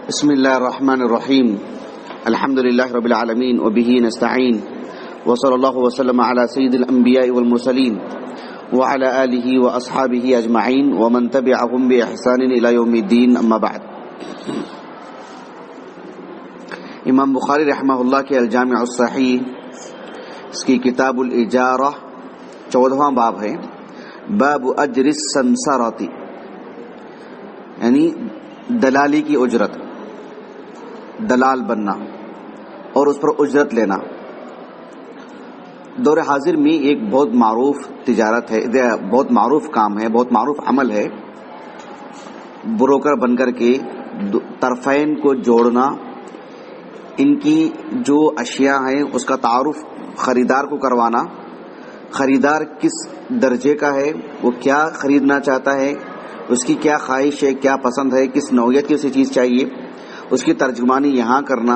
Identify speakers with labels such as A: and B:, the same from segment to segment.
A: بسم الله الرحمن الرحيم الحمد لله رب العالمين وبه نستعين وصلى الله وسلم على سيد الأنبياء والمرسلين وعلى آله وأصحابه أجمعين ومن تبعهم بإحسان إلى يوم الدين أما بعد. امام بخاری رحمہ اللہ کے الجامع الصحیح اس کی کتاب الاجارہ 14واں باب ہے. باب اجر السمسرۃ، یعنی دلالی کی اجرت، دلال بننا اور اس پر اجرت لینا. دور حاضر میں ایک بہت معروف تجارت ہے، بہت معروف کام ہے، بہت معروف عمل ہے. بروکر بن کر کے طرفین کو جوڑنا، ان کی جو اشیاء ہیں اس کا تعارف خریدار کو کروانا، خریدار کس درجے کا ہے، وہ کیا خریدنا چاہتا ہے، اس کی کیا خواہش ہے، کیا پسند ہے، کس نوعیت کی اسے چیز چاہیے، اس کی ترجمانی یہاں کرنا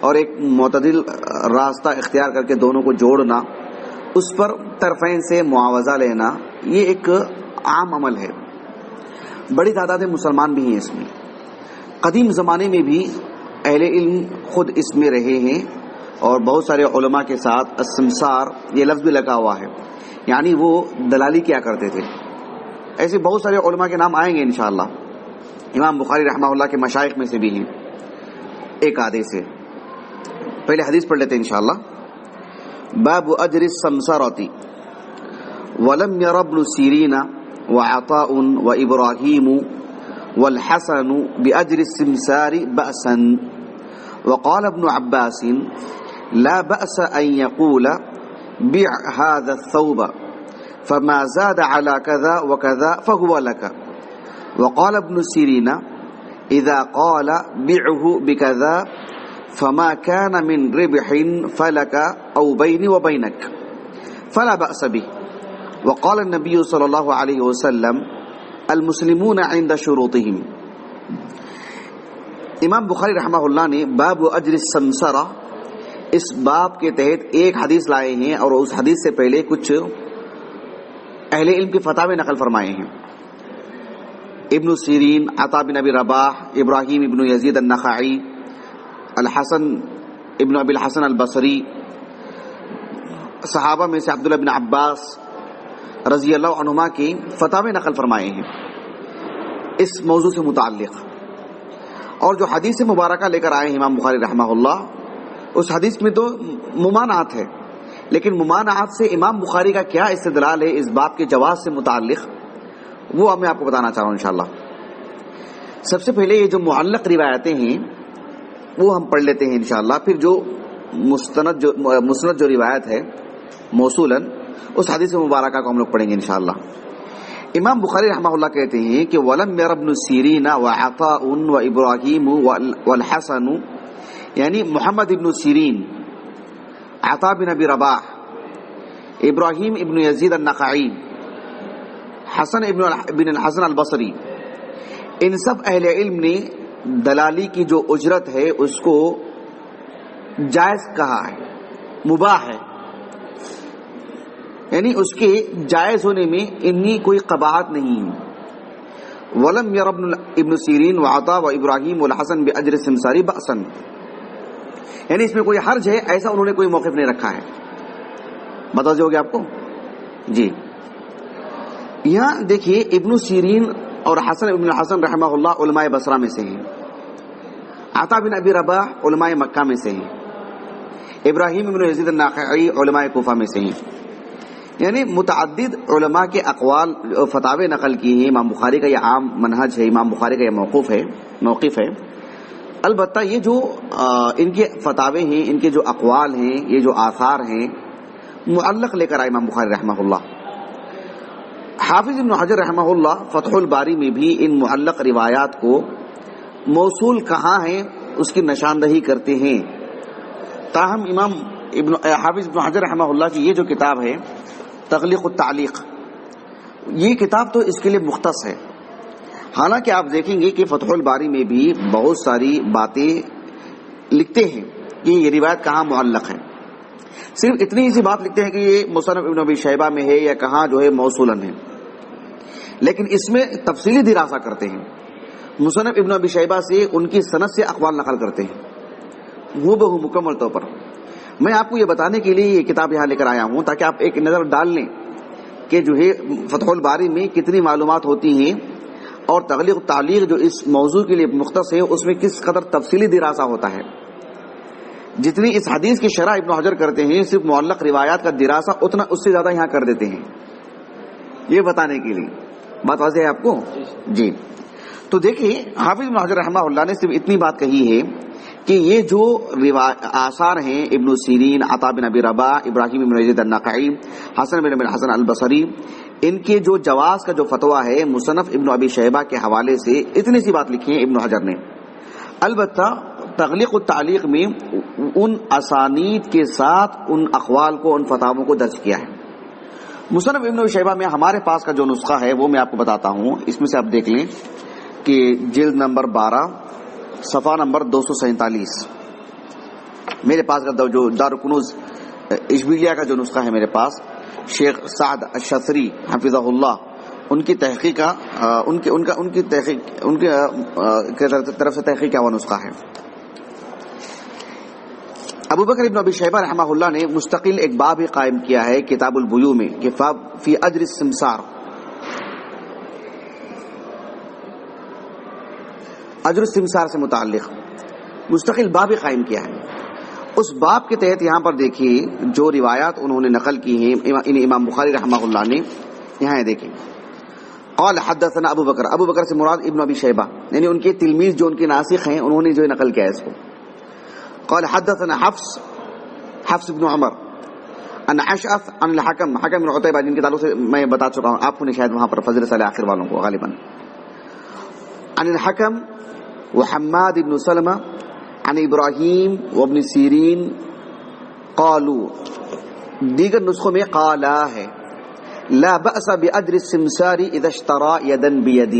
A: اور ایک معتدل راستہ اختیار کر کے دونوں کو جوڑنا، اس پر طرفین سے معاوضہ لینا، یہ ایک عام عمل ہے. بڑی تعداد مسلمان بھی ہیں اس میں. قدیم زمانے میں بھی اہل علم خود اس میں رہے ہیں اور بہت سارے علماء کے ساتھ السمسار یہ لفظ بھی لگا ہوا ہے، یعنی وہ دلالی کیا کرتے تھے. ایسے بہت سارے علماء کے نام آئیں گے انشاءاللہ. امام بخاری رحمہ اللہ کے مشائخ میں سے بھی ہیں ایک آدھے سے. پہلے حدیث پڑھ لیتے ہیں انشاءاللہ. باب اجر السمسرۃ ولم ير ابن سیرین وعطاء وابراہیم والحسن باجر السمسار بأسا وقال ابن عباس لا بأس ان يقول بع هذا الثوب فما زاد على كذا وكذا فهو لك. وقال ابن سيرين إذا قال بيعه بكذا فما كان من ربح فلك أو بيني وبينك فلا بأس به. وقال النبي صلى الله عليه وسلم المسلمون عند شروطهم. امام بخاری رحمہ اللہ نے باب اجر السمسرہ اس باب کے تحت ایک حدیث لائے ہیں اور اس حدیث سے پہلے کچھ اہل علم کی فتاوی نقل فرمائے ہیں. ابن سیرین، عطا بن ابی رباح، ابراہیم ابن یزید النخعی، الحسن ابن ابی الحسن البصری، صحابہ میں سے عبداللہ بن عباس رضی اللہ عنہما کی فتاوی نقل فرمائے ہیں اس موضوع سے متعلق. اور جو حدیث مبارکہ لے کر آئے ہیں امام بخاری رحمہ اللہ، اس حدیث میں تو ممانعات ہے، لیکن ممانعات سے امام بخاری کا کیا استدلال ہے اس باب کے جواز سے متعلق، وہ میں آپ کو بتانا چاہ رہا ہوں انشاءاللہ. سب سے پہلے یہ جو معلق روایتیں ہیں وہ ہم پڑھ لیتے ہیں انشاءاللہ، پھر جو مسند جو روایت ہے موصولاً اس حدیث مبارکہ کو ہم لوگ پڑھیں گے انشاءاللہ. امام بخاری رحمہ اللہ کہتے ہیں کہ وَلَمْ يَرَ ابْنُ سِيرِينَ وَعَطَاءٌ وَإِبْرَاهِيمُ وَالْحَسَنُ، یعنی محمد ابن سیرین، عطا بن ابی رباح، ابراہیم ابن یزید النخعی، حسن ابن الحسن البصری، ان سب اہل علم نے دلالی کی جو اجرت ہے اس کو جائز کہا ہے، مباح ہے، یعنی اس کے جائز ہونے میں اتنی کوئی قباحت نہیں ہے. وَلَمْ يَرَ ابن سیرین وعطا وابراہیم والحسن بأجر السمسار بأسا، یعنی اس میں کوئی حرج ہے ایسا انہوں نے کوئی موقف نہیں رکھا ہے. بتا جو گے آپ کو جی. یہاں دیکھیے ابن سیرین اور حسن ابن الحسن رحمہ اللہ علماء بصرہ میں سے ہیں، عطا بن ابی رباح علماء مکہ میں سے ہیں، ابراہیم ابن یزید النخعی علماء کوفہ میں سے ہیں. یعنی متعدد علماء کے اقوال فتاوی نقل کی ہیں. امام بخاری کا یہ عام منہج ہے، امام بخاری کا یہ موقف ہے. البتہ یہ جو ان کے فتاوی ہیں، ان کے جو اقوال ہیں، یہ جو آثار ہیں، معلق لے کر آئے امام بخاری رحمہ اللہ. حافظ ابن حجر رحمہ اللہ فتح الباری میں بھی ان معلق روایات کو موصول کہاں ہیں اس کی نشاندہی کرتے ہیں. تاہم حافظ ابن حجر رحمہ اللہ کی یہ جو کتاب ہے تغلیق التعلیق، یہ کتاب تو اس کے لیے مختص ہے. حالانکہ آپ دیکھیں گے کہ فتح الباری میں بھی بہت ساری باتیں لکھتے ہیں کہ یہ روایت کہاں معلق ہے. صرف اتنی سی بات لکھتے ہیں کہ یہ مصنف ابن ابی شیبہ میں ہے یا کہاں جو ہے موصولاً ہے، لیکن اس میں تفصیلی دراسہ کرتے ہیں مصنف ابن ابی شیبہ سے ان کی سند سے اقوال نقل کرتے ہیں وہ بہو مکمل طور پر. میں آپ کو یہ بتانے کے لیے یہ کتاب یہاں لے کر آیا ہوں تاکہ آپ ایک نظر ڈال لیں کہ جو ہے فتح الباری میں کتنی معلومات ہوتی ہیں اور تغلیق تعلیق جو اس موضوع کے لیے مختص ہے اس میں کس قدر تفصیلی دراسہ ہوتا ہے. جتنی اس حدیث کی شرح ابن حجر کرتے ہیں صرف معلق روایات کا دراسہ اتنا اس سے زیادہ یہاں کر دیتے ہیں. یہ بتانے کے لیے بات واضح ہے آپ کو جی. تو دیکھیے حافظ ابن حجر رحمہ اللہ نے صرف اتنی بات کہی ہے کہ یہ جو آثار ہیں ابن سیرین، عطا بن ابی رباح، ابراہیم بن یزید النخعی، حسن بن حسن البصری، ان کے جو جواز کا جو فتویٰ ہے مصنف ابن ابی شیبہ کے حوالے سے اتنی سی بات لکھی ہے ابن حجر نے. البتہ تغلیق التعلیق میں ان اسانید کے ساتھ ان اقوال کو، ان فتاووں کو درج کیا ہے. مصنف ابن ابی شیبہ میں ہمارے پاس کا جو نسخہ ہے وہ میں آپ کو بتاتا ہوں. اس میں سے آپ دیکھ لیں کہ جلد نمبر 12 صفحہ نمبر 247 میرے پاس کا جو دارالکنوز اشبیلیہ کا جو نسخہ ہے میرے پاس، شیخ سعد الشثری حفظہ اللہ، ان کی تحقیق کا ان کی تحقیق ان کی طرف سے تحقیق کیا ہوا نسخہ ہے. ابو بکر ابن ابی شیبہ رحمہ اللہ نے مستقل ایک باب ہی قائم کیا ہے کتاب البیوع میں کہ فی اجر السمسار، اجر السمسار سے متعلق مستقل باب ہی قائم کیا ہے. اس باب کے تحت یہاں پر دیکھیے جو روایات انہوں نے نقل کی ہیں امام بخاری رحمہ اللہ نے، یہاں دیکھیں قال حدثنا ابو بکر سے مراد ابن ابی شیبہ یعنی ان کے تلمیذ جو ان کے ناسخ ہیں انہوں نے جو نقل کیا ہے اس کو. قال حدثنا حفص بن عمر عن اشعث عن الحكم بن عتيبہ، جن کے تعلق سے میں بتا چکا ہوں آپ کو نے شاید وہاں پر فضل صالح آخر والوں کو غالباً، عن الحكم وحماد بن سلمہ عن ابراہیم وابن سیرین قالوا، دیگر نسخوں میں قالا ہے، لا بأس بأجر السمسار اذا اشترى يدا بيد.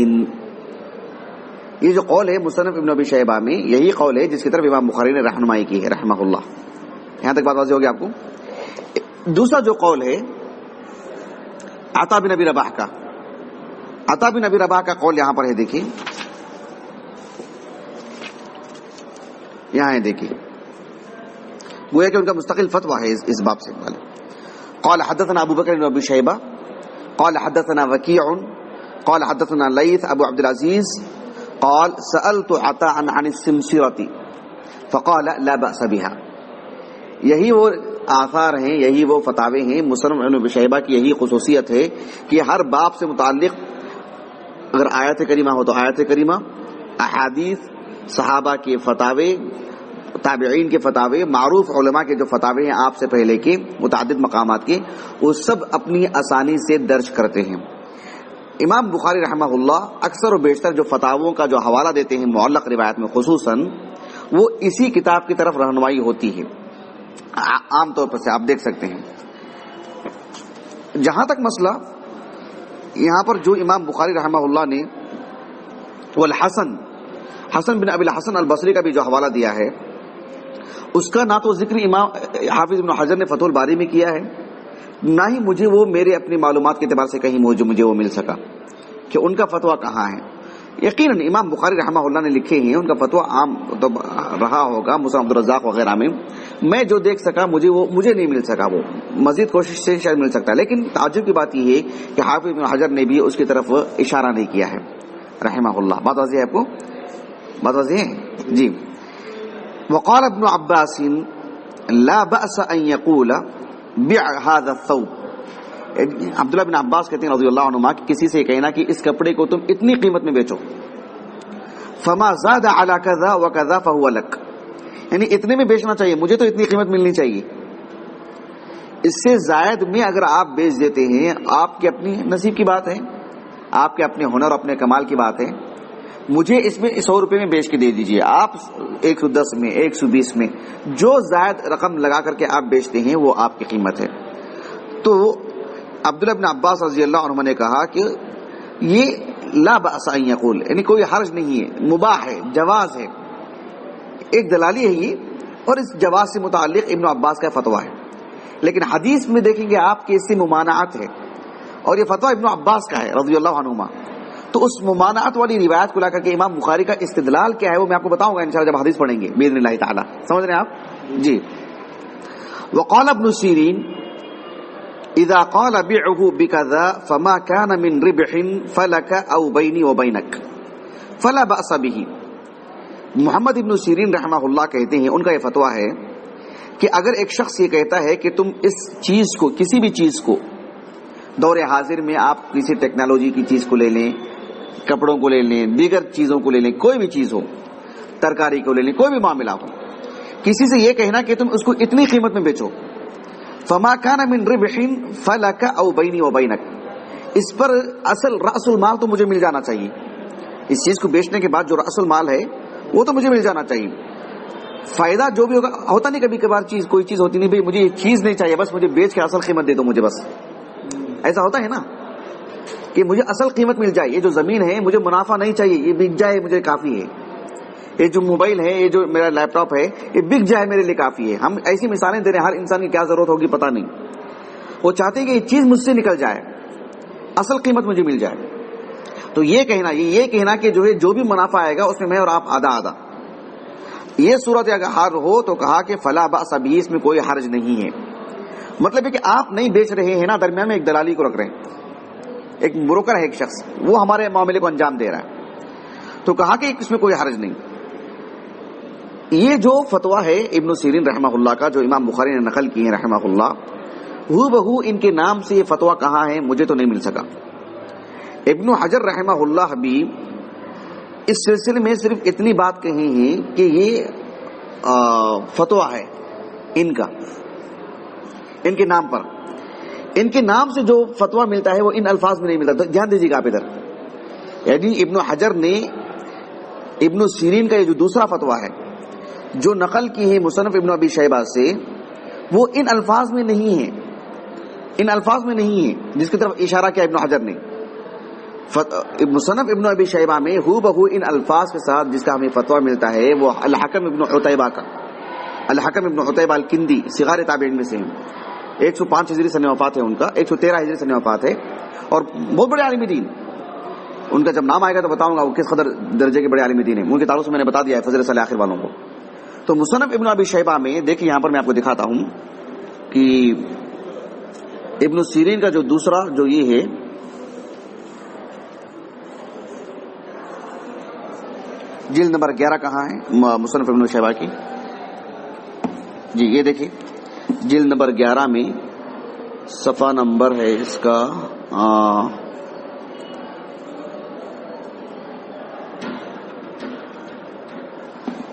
A: یہ جو قول ہے مصنف ابن ابی شیبہ میں یہی قول ہے جس کی طرف امام بخاری نے رہنمائی کی ہے رحمہ اللہ. یہاں تک بات واضح ہوگی آپ کو. دوسرا جو قول ہے عطا بن ابی رباح کا، عطا بن ابی رباح کا قول یہاں پر ہے، دیکھیے یہاں ہے، دیکھیے گویا کہ ان کا مستقل فتویٰ ہے اس باب سے. قال حدثنا ابو بکر بن ابی شیبہ قال حدثنا وکیع قال حدثنا لیث ابو عبد العزیز قال سألت عطاء عن السمسرة فقال لا بأس بها. یہی وہ آثار ہیں، یہی وہ فتاوے ہیں مصنف ابن ابی شیبہ کی. یہی خصوصیت ہے کہ ہر باب سے متعلق اگر آیت کریمہ ہو تو آیت کریمہ، احادیث، صحابہ کے فتاوے، تابعین کے فتاوے، معروف علماء کے جو فتاوے ہیں آپ سے پہلے کے متعدد مقامات کے، وہ سب اپنی آسانی سے درج کرتے ہیں. امام بخاری رحمہ اللہ اکثر و بیشتر جو فتاووں کا جو حوالہ دیتے ہیں معلق روایت میں خصوصاً، وہ اسی کتاب کی طرف رہنمائی ہوتی ہے عام طور پر سے آپ دیکھ سکتے ہیں. جہاں تک مسئلہ یہاں پر جو امام بخاری رحمہ اللہ نے حسن بن ابی الحسن البصری کا بھی جو حوالہ دیا ہے، اس کا نہ تو ذکر امام حافظ ابن حجر نے فتح الباری میں کیا ہے، نہ ہی مجھے وہ میرے اپنی معلومات کے اعتبار سے کہیں مجھے وہ مل سکا کہ ان کا فتویٰ کہاں ہے. یقیناً امام بخاری رحمہ اللہ نے لکھے ہیں، ان کا فتویٰ عام تو رہا ہوگا مصنف عبدالرزاق وغیرہ میں. میں جو دیکھ سکا مجھے نہیں مل سکا، وہ مزید کوشش سے شاید مل سکتا ہے. لیکن تعجب کی بات یہ ہے کہ حافظ ابن حجر نے بھی اس کی طرف اشارہ نہیں کیا ہے رحمہ اللہ. بات واضح ہے آپ کو؟ بات واضح ہے جی. وقال ابن عباس لا بأس ان يقول بع هذا الثوب. عبداللہ بن عباس کہتے ہیں رضی اللہ عنہما کہ کسی سے کہنا کہ اس کپڑے کو تم اتنی قیمت میں بیچو، فما زاد على كذا وكذا فهو لك، یعنی اتنے میں بیچنا چاہیے، مجھے تو اتنی قیمت ملنی چاہیے. اس سے زائد میں اگر آپ بیچ دیتے ہیں، آپ کے اپنی نصیب کی بات ہے، آپ کے اپنے ہنر اپنے کمال کی بات ہے. مجھے اس میں 100 روپے میں بیچ کے دے دیجئے، آپ 110 میں 120 میں جو زائد رقم لگا کر کے آپ بیچتے ہیں وہ آپ کی قیمت ہے. تو عبداللہ بن عباس رضی اللہ عنہ نے کہا کہ یہ لا بأس ان یقول، یعنی کوئی حرج نہیں ہے، مباح ہے، جواز ہے. ایک دلالی ہے یہ، اور اس جواز سے متعلق ابن عباس کا فتویٰ ہے. لیکن حدیث میں دیکھیں گے آپ کہ اس سے ممانعت ہے، اور یہ فتویٰ ابن عباس کا ہے رضی اللہ عنہما. تو اس ممانعت والی روایت کو لا کر کے امام بخاری کا استدلال کیا ہے وہ میں آپ کو بتاؤں گا انشاءاللہ جب حدیث پڑھیں گے باذن اللہ تعالی. سمجھ رہے ہیں آپ جی. وقال ابن سیرین اذا قال بيعه بكذا فما كان من ربح فلك او بيني وبينك فلا باس به. محمد ابن سیرین رحمہ اللہ کہتے ہیں، ان کا یہ فتویٰ ہے کہ اگر ایک شخص یہ کہتا ہے کہ تم اس چیز کو، کسی بھی چیز کو، دور حاضر میں آپ کسی ٹیکنالوجی کی چیز کو لے لیں، کپڑوں کو لے لیں، دیگر چیزوں کو لے لیں، کوئی بھی چیز ہو، ترکاری کو لے لیں، کوئی بھی معاملہ ہو، کسی سے یہ کہنا کہ تم اس کو اتنی قیمت میں بیچو، فما كان من ربح فلك او بيني وبينك، اس پر اصل رأس المال تو مجھے مل جانا چاہیے، اس چیز کو بیچنے کے بعد جو رأس المال ہے وہ تو مجھے مل جانا چاہیے. فائدہ جو بھی ہوگا، ہوتا نہیں کبھی کبھار چیز، کوئی چیز ہوتی نہیں بھائی مجھے یہ چیز نہیں چاہیے، بس مجھے بیچ کے اصل قیمت دے دو مجھے، بس ایسا ہوتا ہے نا کہ مجھے اصل قیمت مل جائے، یہ جو زمین ہے مجھے منافع نہیں چاہیے، یہ بک جائے مجھے کافی ہے، یہ جو موبائل ہے، یہ جو میرا لیپ ٹاپ ہے، یہ بک جائے میرے لیے کافی ہے. ہم ایسی مثالیں دے رہے ہیں، ہر انسان کی کیا ضرورت ہوگی پتہ نہیں، وہ چاہتے ہیں کہ یہ چیز مجھ سے نکل جائے، اصل قیمت مجھے مل جائے. تو یہ کہنا کہ جو ہے جو بھی منافع آئے گا اس میں میں اور آپ آدھا آدھا، یہ صورت اگر حال ہو تو کہا کہ فلا باس بہ، اس میں کوئی حرج نہیں ہے. مطلب ہے کہ آپ نہیں بیچ رہے ہیں نا، درمیان میں ایک دلالی کو رکھ رہے ہیں، ایک بروکر ہے ایک شخص، وہ ہمارے معاملے کو انجام دے رہا ہے، تو کہا کہ اس میں کوئی حرج نہیں. یہ جو فتویٰ ہے ابن سیرین رحمہ اللہ کا، جو امام بخاری نے نقل کی ہے رحمہ اللہ، ہو بہو ان کے نام سے یہ فتویٰ کہاں ہے مجھے تو نہیں مل سکا. ابن حجر رحمہ اللہ بھی اس سلسلے میں صرف اتنی بات کہی ہے کہ یہ فتویٰ ہے ان کا، ان کے نام پر، ان کے نام سے جو فتویٰ ملتا ہے وہ ان الفاظ میں نہیں ملتا. دھیان دیجیے گا آپ ادھر، یعنی ابن حجر نے ابن سیرین کا یہ جو دوسرا فتویٰ ہے جو نقل کی ہے مصنف ابن ابی شیبہ سے، وہ ان الفاظ میں نہیں ہے، ان الفاظ میں نہیں ہے جس کی طرف اشارہ کیا ابن حجر نے. مصنف ابن ابی شیبہ میں ہو بہو ان الفاظ کے ساتھ جس کا ہمیں فتویٰ ملتا ہے وہ الحکم ابن عتیبہ کا، الحکم ابن عتیبہ الکندی صغار تابعین میں سے ہیں، 105 ہجری سن وفات ہے ان کا، 113 ہجری سن وفات ہے، اور بہت بڑے عالم دین. ان کا جب نام آئے گا تو بتاؤں گا وہ کس قدر درجے کے بڑے عالم دین ہیں، ان کے تعلق سے میں نے بتا دیا ہے فضل صالح آخر والوں کو. تو مصنف ابن ابی شیبہ میں دیکھیں، یہاں پر میں آپ کو دکھاتا ہوں کہ ابن سیرین کا جو دوسرا جو یہ ہے، جلد نمبر 11 کہاں ہے مصنف ابن شیبہ کی؟ جی یہ دیکھیں جلد نمبر 11 میں صفحہ نمبر ہے اس کا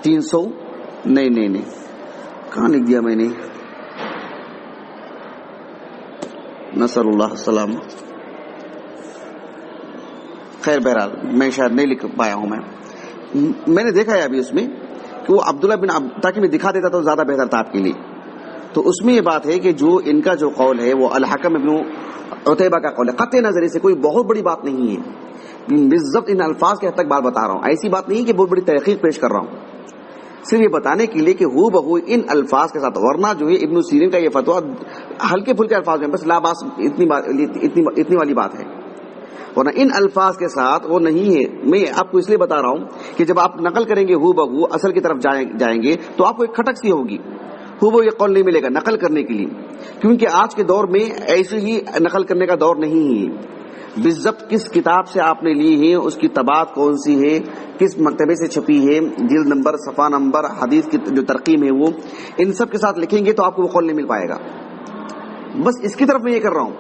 A: 300، نہیں کہاں لکھ دیا میں نے، نصر اللہ السلام، خیر بہرحال میں شاید نہیں لکھ پایا ہوں. میں نے دیکھا ہے ابھی اس میں کہ وہ عبداللہ بن تاکہ میں دکھا دیتا تو زیادہ بہتر تھا آپ کے لیے. تو اس میں یہ بات ہے کہ جو ان کا جو قول ہے وہ الحکم ابن عتیبہ کا قول ہے، قطع نظر سے کوئی بہت بڑی بات نہیں ہے، بالضبط ان الفاظ کے حد تک بات بتا رہا ہوں، ایسی بات نہیں کہ بہت بڑی تحقیق پیش کر رہا ہوں، صرف یہ بتانے کے لیے کہ ہو بہو ان الفاظ کے ساتھ. ورنہ جو ہے ابن سیرین کا یہ فتویٰ ہلکے پھلکے الفاظ میں بس لا باس اتنی والی بات ہے، ورنہ ان الفاظ کے ساتھ وہ نہیں ہے. میں آپ کو اس لیے بتا رہا ہوں کہ جب آپ نقل کریں گے ہو بہو اصل کی طرف جائیں گے تو آپ کو ایک کھٹک سی ہوگی، ہو بہو یہ قول نہیں ملے گا نقل کرنے کے لیے، کیونکہ آج کے دور میں ایسے ہی نقل کرنے کا دور نہیں ہے. بالضبط کس کتاب سے آپ نے لی ہے، اس کی طباعت کون سی ہے، کس مکتبے سے چھپی ہے، جلد نمبر، صفحہ نمبر، حدیث کی جو ترقیم ہے وہ ان سب کے ساتھ لکھیں گے تو آپ کو وہ قول نہیں مل پائے گا. بس اس کی طرف میں یہ کر رہا ہوں،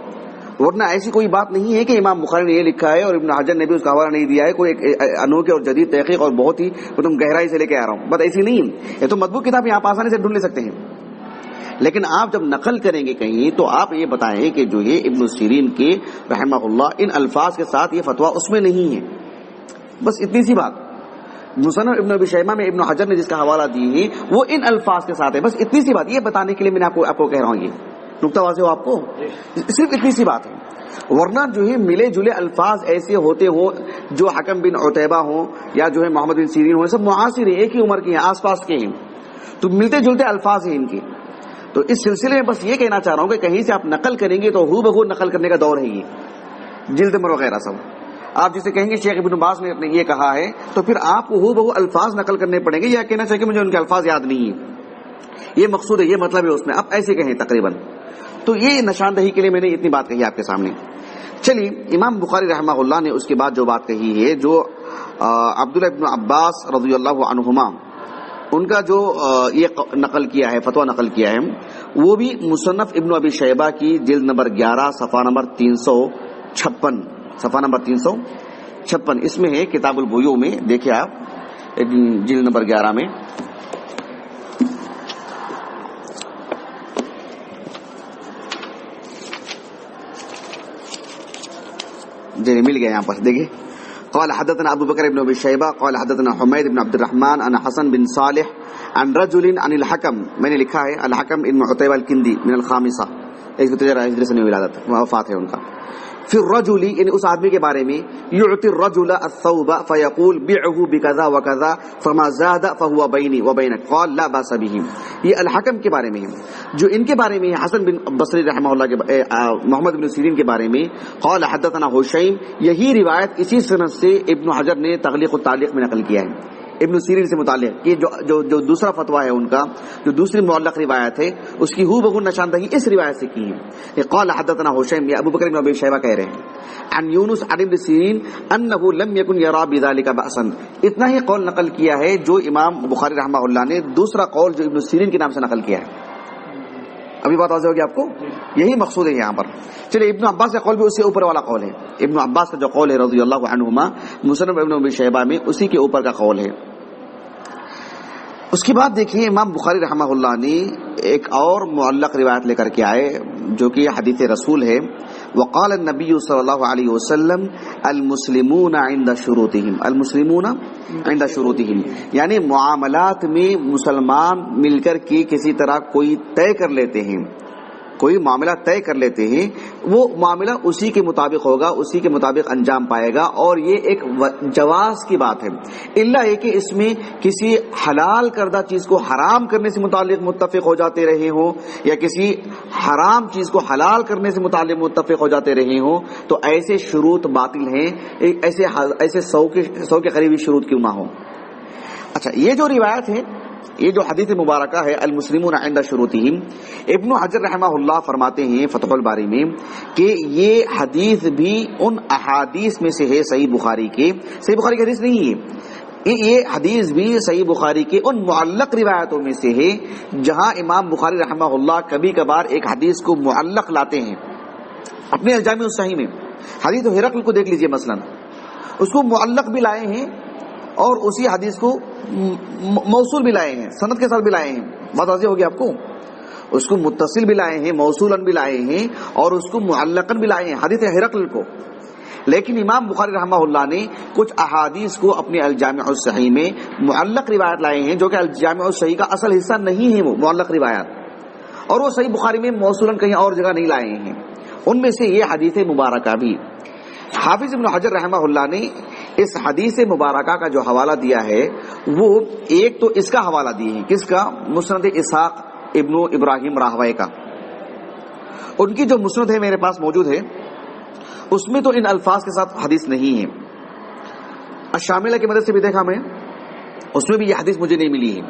A: ورنہ ایسی کوئی بات نہیں ہے کہ امام بخاری نے یہ لکھا ہے اور ابن حجر نے بھی اس کا حوالہ نہیں دیا ہے، کوئی ایک انوکھے اور جدید تحقیق اور بہت ہی تم گہرائی سے لے کے آ رہا ہوں. بس ایسی نہیں، یہ تو مطبوع کتاب آپ آسانی سے ڈھونڈ لے سکتے ہیں، لیکن آپ جب نقل کریں گے کہیں تو آپ یہ بتائیں کہ جو یہ ابن سیرین کے رحمہ اللہ ان الفاظ کے ساتھ یہ فتویٰ اس میں نہیں ہے، بس اتنی سی بات. مصنف ابن ابی شیبہ میں ابن حجر نے جس کا حوالہ دی ہے وہ ان الفاظ کے ساتھ ہے، بس اتنی سی بات، یہ بتانے کے لیے میں نے آپ کو کہہ رہا ہوں، یہ نقطہ واضح ہو آپ کو، صرف اتنی سی بات ہے. ورنہ جو ہے ملے جلے الفاظ ایسے ہوتے ہو جو حکم بن عتیبہ ہوں یا جو ہے محمد بن سیرین ہوں، سب معاصر ہیں، ایک ہی عمر کے ہیں، آس پاس کے ہیں، تو ملتے جلتے الفاظ ہیں ان کے. تو اس سلسلے میں بس یہ کہنا چاہ رہا ہوں کہ کہیں سے آپ نقل کریں گے تو ہو بہو نقل کرنے کا دور ہے یہ، جلد نمبر وغیرہ سب. آپ جسے کہیں گے شیخ ابن باز نے یہ کہا ہے تو پھر آپ کو ہو بہو الفاظ نقل کرنے پڑیں گے، یا کہنا چاہیے کہ مجھے ان کے الفاظ یاد نہیں ہیں، یہ مقصود ہے، یہ مطلب ہے اس میں، آپ ایسے کہیں تقریباً. تو یہ نشاندہی کے لیے میں نے اتنی بات کہی آپ کے سامنے. چلیے امام بخاری رحمہ اللہ نے اس کے بعد جو بات کہی ہے، جو عبداللہ ابن عباس رضی اللہ عنہما ان کا جو یہ نقل کیا ہے، فتویٰ نقل کیا ہے، وہ بھی مصنف ابن ابی شیبہ کی جلد نمبر 11 صفحہ نمبر 356 اس میں ہے، کتاب البیوع میں دیکھیں آپ جلد نمبر 11 میں. جی مل گیا یہاں پر دیکھیں. قال حدثنا ابو بکر بن ابی شیبہ قال حدثنا حمید بن عبد الرحمن عن حسن بن صالح عن رجل عن الحکم، میں نے لکھا ہے الحکم بن عتیبہ الکندی من الخامسہ، 113 ہجری سنہ ولادت، وفات ہے ان کا. فی الرجل یعنی اس آدمی کے بارے میں، یعطی الرجل الثوب فیقول بعه بکذا وکذا فما زاد فهو بینی وبینک قال لا باس به. یہ الحکم کے بارے میں ہے. جو ان کے بارے میں حسن بن بصری رحمہ اللہ کے محمد بن سیرین کے بارے میں قال حدثنا حشیم، یہی روایت اسی سند سے ابن حجر نے تغلیق التعلیق میں نقل کیا ہے ابن سیرین سے متعلق. یہ جو دوسرا فتویٰ ہے ان کا، جو دوسری معلق روایت ہے، اس کی ہو بہو نشاندہی اس روایت سے کی ہے. قال حدثنا حشیم، یہ ابو بکر بن ابی شیبہ کہہ رہے ہیں، عن یونس عن ابن سیرین انه لم يكن يرى بذلك بأسا. اتنا ہی قول نقل کیا ہے جو امام بخاری رحمہ اللہ نے دوسرا قول جو ابن سیرین کے نام سے نقل کیا ہے. ابھی بات واضح ہوگی آپ کو، یہی مقصود ہے یہاں پر. چلیے ابن عباس کا قول بھی اس سے اوپر والا قول ہے. ابن عباس کا جو قول ہے رضی اللہ عنہما مصنف ابن ابی شیبہ میں، اسی کے اوپر کا قول ہے. اس کے بعد دیکھیے امام بخاری رحمہ اللہ نے ایک اور معلق روایت لے کر کے آئے جو کہ حدیث رسول ہے. وقال النبی صلی اللہ علیہ وسلم المسلمون عند شروطهم، المسلمون عند شروطهم، یعنی معاملات میں مسلمان مل کر کے کسی طرح کوئی طے کر لیتے ہیں، کوئی معاملہ طے کر لیتے ہیں، وہ معاملہ اسی کے مطابق ہوگا، اسی کے مطابق انجام پائے گا. اور یہ ایک جواز کی بات ہے، الا یہ کہ اس میں کسی حلال کردہ چیز کو حرام کرنے سے متعلق متفق ہو جاتے رہے ہوں، یا کسی حرام چیز کو حلال کرنے سے متعلق متفق ہو جاتے رہے ہوں، تو ایسے شروط باطل ہیں، ایسے 100 کے قریبی شروط کیوں نہ ہوں. اچھا، یہ جو روایت ہے، یہ جو حدیث مبارکہ ہے المسلمون عند شروطهم، ابن حجر رحمہ اللہ فرماتے ہیں فتح الباری میں کہ یہ حدیث بھی ان احادیث میں سے ہے صحیح بخاری کی حدیث نہیں ہے، یہ حدیث بھی صحیح بخاری کے ان معلق روایتوں میں سے ہے جہاں امام بخاری رحمہ اللہ کبھی کبھار ایک حدیث کو معلق لاتے ہیں اپنے الجامع الصحیح میں. حدیث ہرقل کو دیکھ لیجئے مثلا، اس کو معلق بھی لائے ہیں اور اسی حدیث کو موصول بھی لائے ہیں، سند کے ساتھ بھی لائے ہیں. بات واضح ہوگی آپ کو. اس کو متصل بھی لائے ہیں، موصولاً بھی لائے ہیں، اور اس کو معلقاً بھی لائے ہیں حدیث ہرقل کو. لیکن امام بخاری رحمہ اللہ نے کچھ احادیث کو اپنے الجامع الصحیح میں معلق روایت لائے ہیں جو کہ الجامع الصحیح کا اصل حصہ نہیں ہے، وہ معلق روایات، اور وہ صحیح بخاری میں موصولاً کہیں اور جگہ نہیں لائے ہیں. ان میں سے یہ حدیث مبارکہ بھی. حافظ ابن حجر رحمہ اللہ نے اس حدیث مبارکہ کا جو حوالہ دیا ہے، وہ ایک تو اس کا حوالہ دیے ہیں، کس کا؟ مسند اسحاق ابن ابراہیم راہوی کا. ان کی جو مسند ہے میرے پاس موجود ہے، اس میں تو ان الفاظ کے ساتھ حدیث نہیں ہے. الشاملہ کی مدد سے بھی دیکھا میں، اس میں بھی یہ حدیث مجھے نہیں ملی ہے.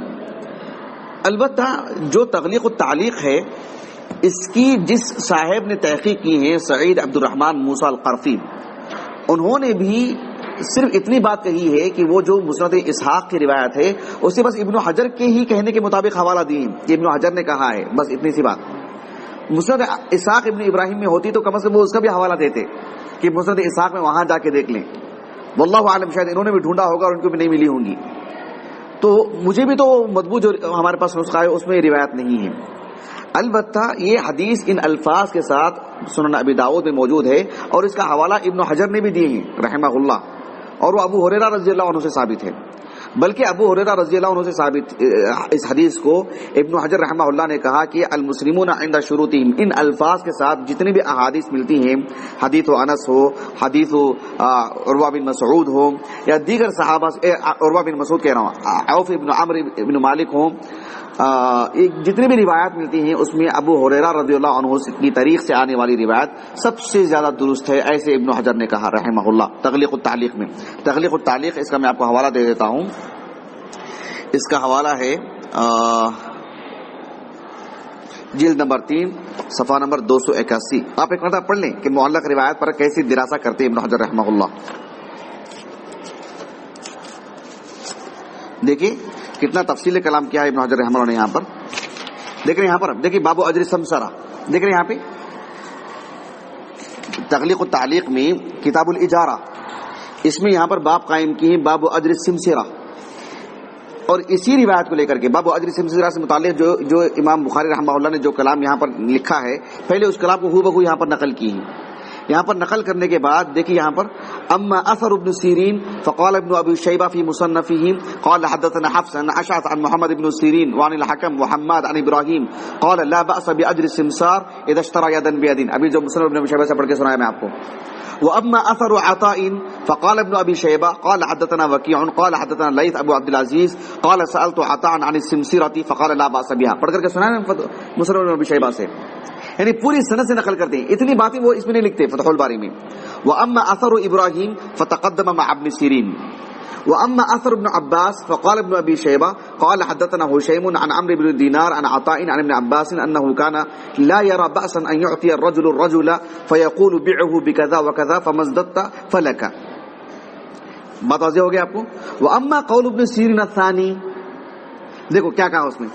A: البتہ جو تغلیق التعلیق ہے، اس کی جس صاحب نے تحقیق کی ہے سعید عبد الرحمن موسیٰ القرفی، انہوں نے بھی صرف اتنی بات کہی ہے کہ وہ جو مسند اسحاق کی روایت ہے اسے بس ابن حجر کے ہی کہنے کے مطابق حوالہ دی کہ ابن حجر نے کہا ہے، بس اتنی سی بات. مسند اسحاق ابن ابراہیم میں ہوتی تو کم از کم وہ اس کا بھی حوالہ دیتے کہ مسند اسحاق میں وہاں جا کے دیکھ لیں. واللہ عالم، شاید انہوں نے بھی ڈھونڈا ہوگا اور ان کو بھی نہیں ملی ہوں گی. تو مجھے بھی تو مطبوع جو ہمارے پاس نسخہ ہے اس میں روایت نہیں ہے. البتہ یہ حدیث ان الفاظ کے ساتھ سنن ابی داؤد میں موجود ہے، اور اس کا حوالہ ابن حجر نے بھی دیے ہیں رحمہ اللہ، اور وہ ابو ہریرہ رضی اللہ عنہ سے ثابت ہے. بلکہ ابو ہریرہ رضی اللہ عنہ سے ثابت اس حدیث کو ابن حجر رحمہ اللہ نے کہا کہ المسلمون عند شروطہم، ان الفاظ کے ساتھ جتنی بھی احادیث ملتی ہیں، حدیث انس ہو، حدیث عروہ بن مسعود ہو، یا دیگر صحابہ، عروہ بن مسعود کہہ رہا ہوں، عوف ابن عمرو ابن مالک ہوں، جتنی بھی روایات ملتی ہیں اس میں ابو ہریرہ رضی اللہ عنہ کی طریق سے آنے والی روایت سب سے زیادہ درست ہے، ایسے ابن حجر نے کہا رحمہ اللہ تغلیق التعلیق میں۔ تغلیق التعلیق اس کا میں آپ کو حوالہ دے دیتا ہوں، اس کا حوالہ ہے جلد نمبر 3 صفحہ نمبر 281۔ آپ ایک مرتبہ پڑھ لیں کہ معلق روایت پر کیسی دراسہ کرتے ابن حجر رحمہ اللہ۔ دیکھیے کتنا تفصیل کلام کیا ہے ابن حجر رحمہ اللہ نے یہاں پر۔ دیکھ رہے ہیں یہاں پر، دیکھیے باب اجر سمسرہ، دیکھ رہے ہیں یہاں پہ تغلیق التعلیق میں کتاب الاجارہ، اس میں یہاں پر باب قائم کی ہے باب اجر سمسرہ، اور اسی روایت کو لے کر کے باب اجر سمسرہ سے متعلق جو امام بخاری رحمہ اللہ نے جو کلام یہاں پر لکھا ہے، پہلے اس کلام کو ہو بہو یہاں پر نقل کی ہے۔ یہاں پر نقل کرنے کے بعد دیکھیے یہاں پر اما اثر ابن سیرین فقال ابن ابی شیبہ فی مصنفہ قال حدثنا حفص عن اشعث عن محمد ابن سیرین وعن الحکم وحماد عن ابراہیم قال لا بأس باجر السمسار اذا اشترى يدا بيد، ابھی جو مصنف ابن ابی شیبہ سے پڑھ کے سنایا میں آپ کو۔ واما اثر عطاء فقال ابن ابي شيبه قال حدثنا وكيع قال حدثنا الليث ابو عبد العزيز قال سالت عطاء عن السمسرة فقال لا باس بها، پڑھ کر کے سنایا مصنف ابن ابی شیبہ سے، یعنی پوری سند سے نقل کرتے ہیں، اتنی باتیں وہ اس میں نہیں لکھتے فتح الباری میں۔ واما اثر ابراہیم فتقدم مع ابن سیرین، واما اثر ابن عباس فقال ابن ابي شيبه قال حدثنا هشيم عن عمرو بن دينار عن عطاء عن ابن عباس انه كان لا يرى بأسا ان يعطي الرجل فيقول بعه بكذا وكذا فما ازددت فلك۔ بات واضح ہو گیا آپ کو۔ واما قول ابن سیرین الثانی، دیکھو کیا کہا اس نے،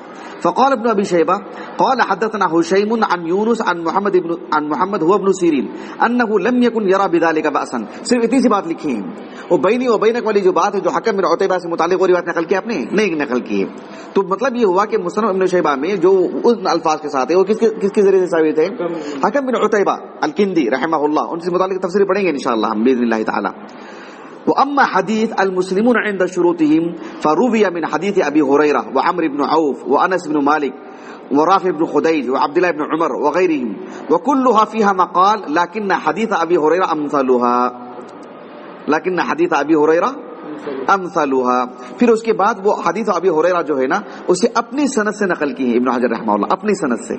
A: فقال ابن ابي شيبه قال حدثنا هشيم عن يونس عن محمد هو ابن سيرين انه لم يكن يرى بذلك بأسا، صرف اتنی سی بات لکھی ہے۔ وہ بینی و بینک والی جو بات ہے جو حکم بن عتیبہ سے متعلق وہ روایت نقل کی آپ نے نہیں نقل کی ہے، تو مطلب یہ ہوا کہ مصنف ابن شیبہ میں جو ان الفاظ کے ساتھ ہے وہ کس کے ذریعے سے ثابت ہے؟ حکم بن عتیبہ الکندی رحمہ اللہ، ان سے متعلق تفسیر پڑھیں گے انشاءاللہ ہم باذن اللہ تعالی۔ واما حديث المسلمون عند شروطهم فروي من حديث ابي هريره وعمرو بن عوف وانس بن مالك ورافع بن خديج وعبد الله بن عمر وغيرهم وكلها فيها مقال لكن حديث ابي هريره امثالها، پھر اس کے بعد وہ حدیث ابی ہریرہ جو ہے نا اسے اپنی سند سے نقل کی ہے ابن حجر رحمہ اللہ، اپنی سند سے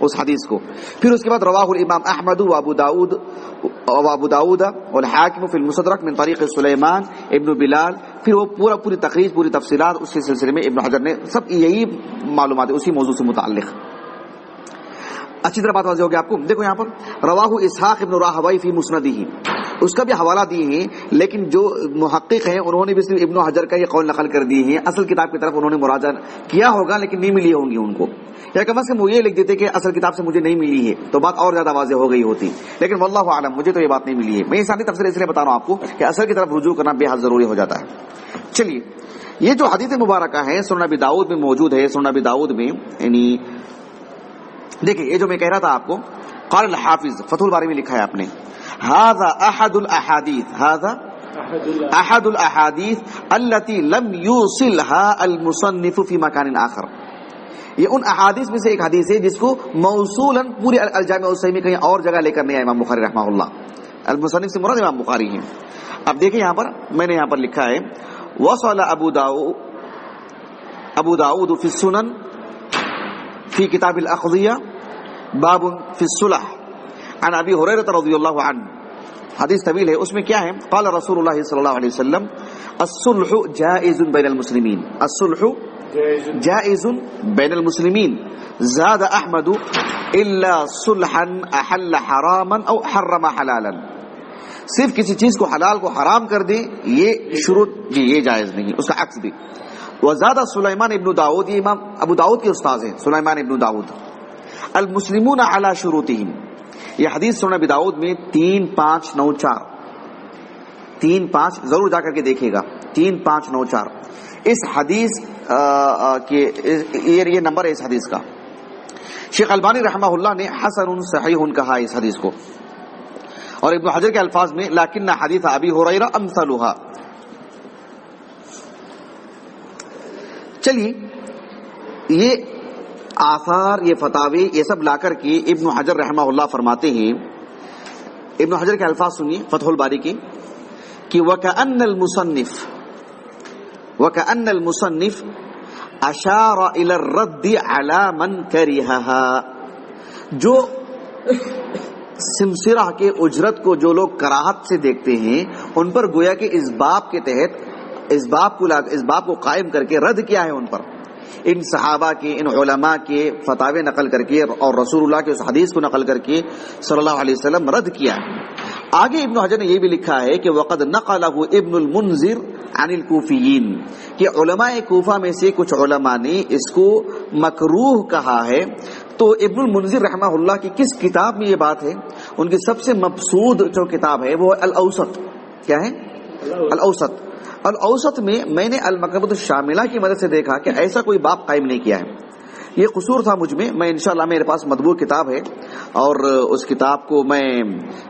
A: اس حدیث کو۔ پھر اس کے بعد رواہ الامام احمد و ابو داؤد والحاکم فی المستدرک من طریق سلیمان ابن بلال، پھر وہ پوری تقریر پوری تفصیلات اس کے سلسلے میں ابن حجر نے سب یہی معلومات ہے اسی موضوع سے متعلق۔ اچھی طرح بات واضح ہو گیا آپ کو۔ دیکھو یہاں پر رواہ اسحاق ابن راہوی فی مسندہ، اس کا بھی حوالہ دیے ہیں، لیکن جو محقق ہیں انہوں نے بھی صرف ابن حجر کا یہ قول نقل کر دیے ہیں، اصل کتاب کی طرف انہوں نے مراجعہ کیا ہوگا لیکن نہیں ملی ہوں گی ان کو، یا کم از کم وہ یہ لکھ دیتے کہ اصل کتاب سے مجھے نہیں ملی ہے تو بات اور زیادہ واضح ہو گئی ہوتی، لیکن واللہ اعلم مجھے تو یہ بات نہیں ملی ہے۔ میں یہ ساری تفسیر اس لیے بتا رہا ہوں آپ کو کہ اصل کی طرف رجوع کرنا بے حد ضروری ہو جاتا ہے۔ چلیے یہ جو حدیث مبارکہ ہے سنن ابی داؤد میں موجود ہے، سنن ابی داؤد میں یعنی دیکھیں یہ جو میں کہہ رہا تھا آپ کو، قال الحافظ فتح الباری میں لکھا ہے آپ نے، هذا احد الاحاديث التي لم يوصلها المصنف في مكان آخر، یہ ان احادیث میں سے ایک حدیث ہے جس کو موصولا پورے الجامع الصحیح میں کہیں اور جگہ لے کر نہیں آیا امام بخاری رحمہ اللہ، المصنف سے مراد امام بخاری ہیں۔ اب دیکھیں یہاں پر میں نے یہاں پر لکھا ہے وصل ابو داؤد فی السنن فی کتاب الاقضیہ باب فی الصلح عن ابی ہریرہ رضی اللہ عنہ، حدیث طویل ہے، اس میں کیا ہے، قال رسول اللہ صلی اللہ علیہ وسلم الصلح جائز بین المسلمین، الصلح جائز بین المسلمین، زاد احمد الا صلحا احل حراما او حرم حلالا، صرف کسی چیز کو حلال کو حرام کر دے یہ شروط جی یہ جائز نہیں، اس کا عکس بھی۔ وزاد سلیمان ابن داؤد، یہ امام ابو داؤد کے استاذ ہیں سلیمان ابن داؤد، المسلمون علی شروطہم، یہ حدیث سنن ابی داؤد میں 3594، 35 ضرور جا کر کے دیکھیے گا 3594، اس حدیث کے یہ نمبر ہے اس حدیث کا۔ شیخ البانی رحمہ اللہ نے حسن صحیح کہا اس حدیث کو، اور ابن حجر کے الفاظ میں لکن حدیث ابی ہریرہ امثلها، چلیے یہ آثار، یہ فتاوی، یہ سب لا کر کے ابن حجر رحمہ اللہ فرماتے ہیں، ابن حجر کے الفاظ سنیے فتح الباری کے، کہ وَكَأَنَّ الْمُصَنِّفَ أَشَارَ إِلَى الرَّدِّ عَلَى مَنْ كَرِهَهَا، جو سمسرہ کے اجرت کو جو لوگ کراہت سے دیکھتے ہیں ان پر گویا کہ اس باب کے تحت اس باب کو قائم کر کے رد کیا ہے ان پر، ان صحابہ کے، ان علماء کے فتاوے نقل کر کے اور رسول اللہ کے اس حدیث کو نقل کر کے صلی اللہ علیہ وسلم رد کیا ہے۔ آگے ابن حجر نے یہ بھی لکھا ہے کہ وقد نقلہ ابن المنذر عن الکوفیین، کہ علماء کوفہ میں سے کچھ علماء نے اس کو مکروہ کہا ہے۔ تو ابن المنذر رحمہ اللہ کی کس کتاب میں یہ بات ہے؟ ان کی سب سے مبسوط جو کتاب ہے وہ الاوسط۔ کیا ہے؟ الاوسط۔ الاوسط میں نے المکتبۃ الشاملہ کی مدد سے دیکھا کہ ایسا کوئی باب قائم نہیں کیا ہے۔ یہ قصور تھا مجھ میں انشاءاللہ میرے پاس مطبوع کتاب ہے اور اس کتاب کو میں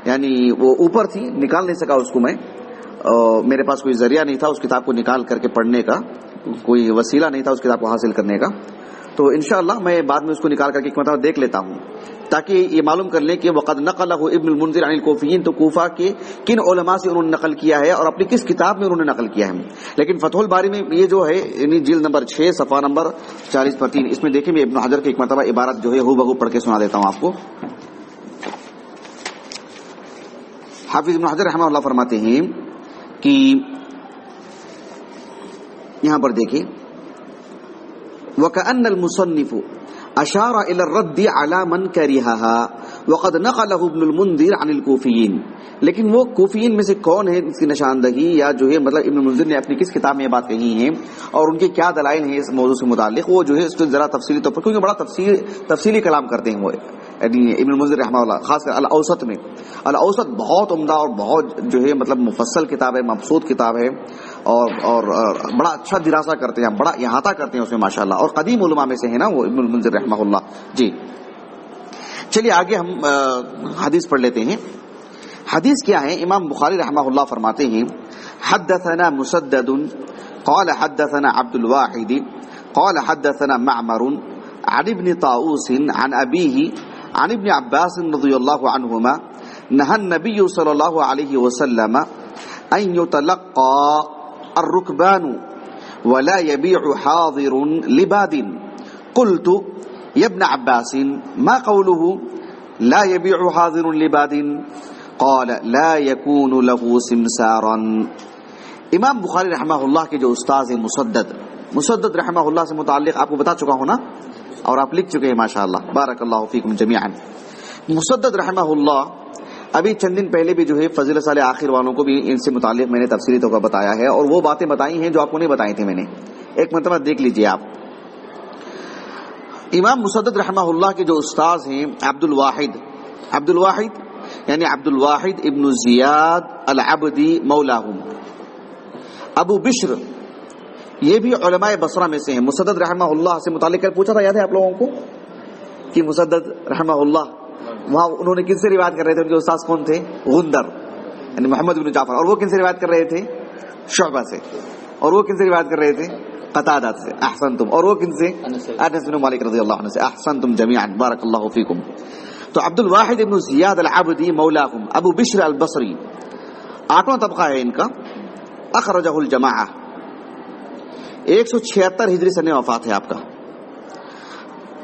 A: یعنی وہ اوپر تھی، نکال نہیں سکا اس کو میں، میرے پاس کوئی ذریعہ نہیں تھا اس کتاب کو نکال کر کے پڑھنے کا، کوئی وسیلہ نہیں تھا اس کتاب کو حاصل کرنے کا، تو انشاءاللہ میں بعد میں اس کو نکال کر کے ایک مرتبہ دیکھ لیتا ہوں تاکہ یہ معلوم کر لیں کہ وقد نقلہ ابن المنذر عن الکوفیین، تو کوفہ کے کن علماء سے انہوں نے نقل کیا ہے اور اپنی کس کتاب میں انہوں نے نقل کیا ہے۔ لیکن فتح الباری میں یہ جو ہے یعنی جلد نمبر 6 صفحہ نمبر 40/3 اس میں دیکھیں میں ابن حجر کی ایک مرتبہ عبارت جو ہے ہو بہو پڑھ کے سنا دیتا ہوں آپ کو۔ حافظ ابن حجر رحمہ اللہ فرماتے ہیں کہ یہاں پر دیکھیں وَكَأَنَّ الْمُصَنِّفُ أَشَارَ إِلَى الرَّدِّ عَلَى مَنْ كَرِهَهَا وَقَدْ نَقَلَهُ ابن المنذر عن الکوفیین، لیکن وہ کوفیین میں سے کون ہے اس کی نشاندہی یا جو ہے مطلب ابن المنذر نے اپنی کس کتاب میں یہ بات کہی ہے اور ان کے کیا دلائل ہیں اس موضوع سے متعلق، وہ جو ہے اس کو ذرا تفصیلی طور پر، کیونکہ بڑا تفصیلی کلام کرتے ہیں وہ ابن المنذر رحمہ اللہ، خاص کر الاوسط میں۔ الاوسط بہت عمدہ اور بہت جو ہے مطلب مفصل کتاب ہے، مبسوط کتاب ہے اور بڑا اچھا دراسہ کرتے ہیں، بڑا احاطہ کرتے ہیں اس میں ماشاءاللہ، اور قدیم علماء میں سے ہے نا وہ ابن المنذر رحمہ اللہ۔ جی چلیے آگے ہم حدیث پڑھ لیتے ہیں۔ حدیث کیا ہے؟ امام بخاری رحمہ اللہ فرماتے ہیں حدثنا مسدد قال حدثنا عبد الواحد قال حدثنا معمر عن ابن طاووس عن أبيه عن ابن عباس رضي الله عنهما نهى النبي صلى الله عليه وسلم أن يتلقى الركبان ولا يبيع حاضر لباد، قلت يا ابن عباس ما قوله لا يبيع حاضر لباد؟ قال لا يكون له سمسارا۔ امام بخاری رحمہ اللہ کے جو استاذ ہیں مسدد رحمہ اللہ سے متعلق آپ کو بتا چکا ہوں نا، اور آپ لکھ چکے ہیں ماشاءاللہ، بارک اللہ فیکم جمیعا۔ مسدد رحمہ اللہ ابھی چند دن پہلے بھی جو ہے فضل سال آخر والوں کو بھی ان سے متعلق میں نے تفصیلی طور پر بتایا ہے، اور وہ باتیں بتائی ہیں جو آپ کو نہیں بتائی تھی میں نے، ایک مرتبہ دیکھ لیجئے آپ۔ امام مسدد رحمہ اللہ کے جو استاذ ہیں عبد الواحد یعنی عبد الواحد ابن زیاد العبدی مولاہم، ابو بشر یہ بھی علماء بصرہ میں سے ہیں۔ مسدد رحمہ اللہ سے متعلق پوچھا تھا، یاد ہے آپ لوگوں کو کہ مسدد رحمہ اللہ وہاں انہوں نے کن سے روایت کر رہے تھے؟ ان کے استاذ کون تھے؟ غندر یعنی محمد بن جعفر، اور وہ کن سے روایت کر رہے تھے؟ شعبہ سے، اور وہ کن سے روایت کر رہے تھے؟ قتادہ سے، احسنتم، اور وہ کن سے؟ انس بن مالک رضی اللہ عنہ سے، احسنتم جميعا بارک اللہ فیکم۔ تو عبد الواحد ابن زیاد العبدی مولاہم ابو بشر البصری 8واں طبقہ ہے ان کا، اخرجہ الجماعہ، 176 ہجری سن وفات ہے آپ کا۔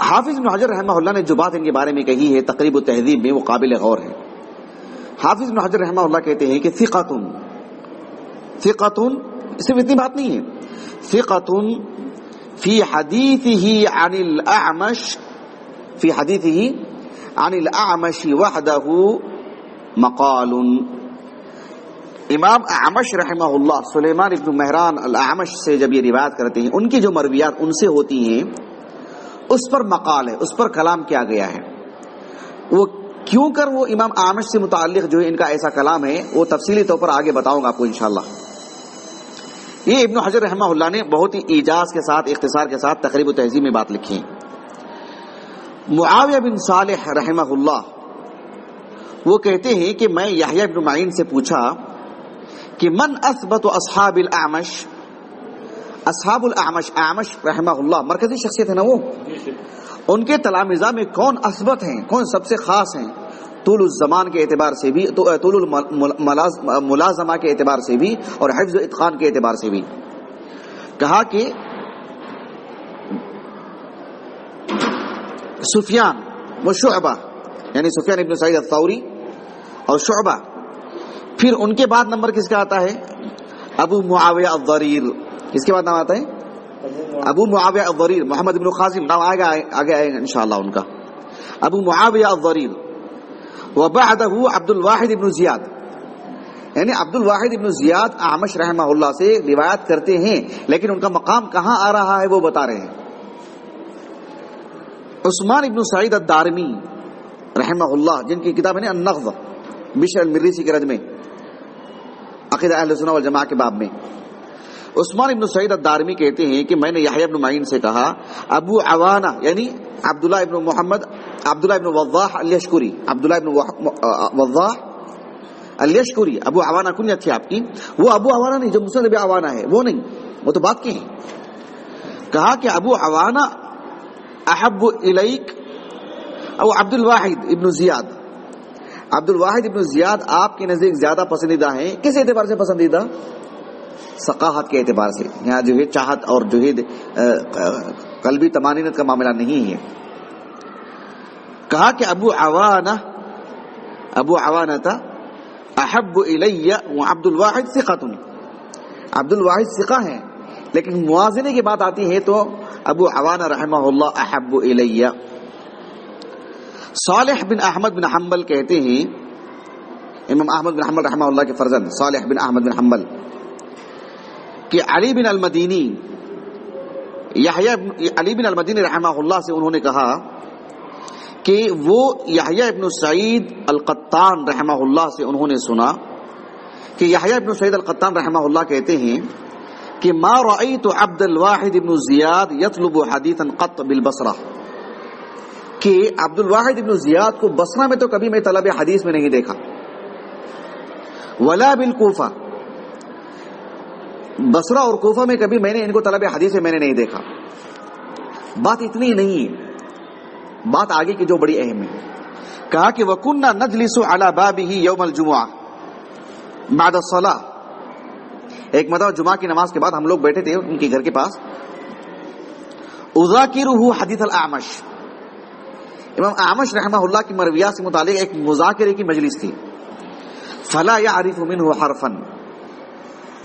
A: حافظ ابن حجر رحمہ اللہ نے جو بات ان کے بارے میں کہی ہے تقریب التہذیب میں وہ قابل غور ہے۔ حافظ ابن حجر رحمہ اللہ کہتے ہیں کہ ثقۃ، صرف اتنی بات نہیں ہے، ثقۃ فی حدیثہ عن الاعمش وحدہ مقال۔ امام اعمش رحمہ اللہ سلیمان ابن مہران الاعمش سے جب یہ روایت کرتے ہیں، ان کی جو مرویات ان سے ہوتی ہیں اس پر مقال ہے، اس پر کلام کیا گیا ہے۔ وہ کیوں کر وہ امام اعمش سے متعلق جو ہے ان کا ایسا کلام ہے وہ تفصیلی طور پر آگے بتاؤں گا آپ کو انشاءاللہ۔ یہ ابن حجر رحمہ اللہ نے بہت ہی ایجاز کے ساتھ، اختصار کے ساتھ تقریب التہذیب میں بات لکھی ہے۔ معاویہ بن صالح رحمہ اللہ وہ کہتے ہیں کہ میں یحییٰ بن معین سے پوچھا کہ من اثبت اصحاب الاعمش، اصحاب الاعمش، اعمش رحمہ اللہ مرکزی شخصیت ہے نا وہ، ان کے تلامذہ میں کون اثبت ہیں، کون سب سے خاص ہیں، طول الزمان کے اعتبار سے بھی، طول الملازمہ کے اعتبار سے بھی، اور حفظ و اتقان کے اعتبار سے بھی. کہا کہ سفیان و شعبہ، یعنی سفیان ابن سعید الثوری اور شعبہ. پھر ان کے بعد نمبر کس کا آتا ہے؟ ابو معاویہ الضریر. کس کے بعد نام آتا ہے؟ ابو معاویہ الضریر. محمد ابن قاسم نام آگے آئے گا انشاءاللہ ان کا. ابو معاویہ الضریر. وبعدہ عبد الواحد ابن زیاد، یعنی عبد الواحد ابن زیاد اعمش رحمہ اللہ سے روایت کرتے ہیں، لیکن ان کا مقام کہاں آ رہا ہے وہ بتا رہے ہیں. عثمان ابن سعید الدارمی رحمہ اللہ، جن کی کتاب ہے النغض بشر المریسی کے رد میں عقیدہ اہل سنہ والجماعہ کے باب میں، عثمان ابن سعید الدارمی کہتے ہیں کہ میں نے یحییٰ ابن معین سے کہا ابو عوانہ یعنی عبداللہ ابن محمد، عبداللہ ابن وضاح الیشکری، عبداللہ ابن وضاح الیشکری، ابو عوانہ کنیت تھی آپ کی، وہ ابو عوانہ نہیں جو مسند ابی عوانہ ہے وہ نہیں، وہ تو بات کی ہے. کہا کہ ابو عوانہ احب الیک او عبد الواحد ابن زیاد، عبد الواحد ابن زیاد آپ کے نزدیک زیادہ پسندیدہ ہیں. کس اعتبار سے پسندیدہ؟ ثقافت کے اعتبار سے. یہاں جو ہے چاہت اور جو ہے قلبی طمانینت کا معاملہ نہیں ہے. کہا کہ ابو عوانہ احب الی وعبد الواحد ثقۃ، عبد الواحد ثقہ ہیں، لیکن موازنے کی بات آتی ہے تو ابو عوانہ رحمہ اللہ احب الی. صالح بن احمد بن حنبل کہتے ہیں، امام احمد بن حنبل رحمہ اللہ کے فرزند صالح بن احمد بن حنبل، کہ علی بن المدینی رحمہ اللہ سے انہوں نے کہا کہ وہ یحییٰ ابن سعید القطان رحمہ اللہ سے انہوں نے سنا کہ یحییٰ ابن سعید القطان رحمہ اللہ کہتے ہیں کہ ما رأیت عبد الواحد ابن زیاد یطلب حدیثا قط بالبصرہ، کہ عبد الواحد ابن زیاد کو بصرہ میں تو کبھی میں طلب حدیث میں نہیں دیکھا، ولا بالکوفہ، بصرہ اور کوفہ میں کبھی میں نے ان کو طلب حدیث میں نے نہیں دیکھا. بات اتنی نہیں ہے، بات آگے کی جو بڑی اہم ہے. کہا کہ وَكُنَّا نَجْلِسُ عَلَى بَابِهِ يَوْمَ الْجُمُعَةِ بَعْدَ الصَّلَاةِ، ایک مرتبہ جمعہ کی نماز کے بعد ہم لوگ بیٹھے تھے ان کے گھر کے پاس. اُذَاكِرُهُ حدیث الْأَعْمَشِ، امام اعمش رحمہ اللہ کی مرویات سے متعلق ایک مذاکرے کی مجلس تھی. فَلَا يَعْرِفُ مِنْهُ حَرْفًا،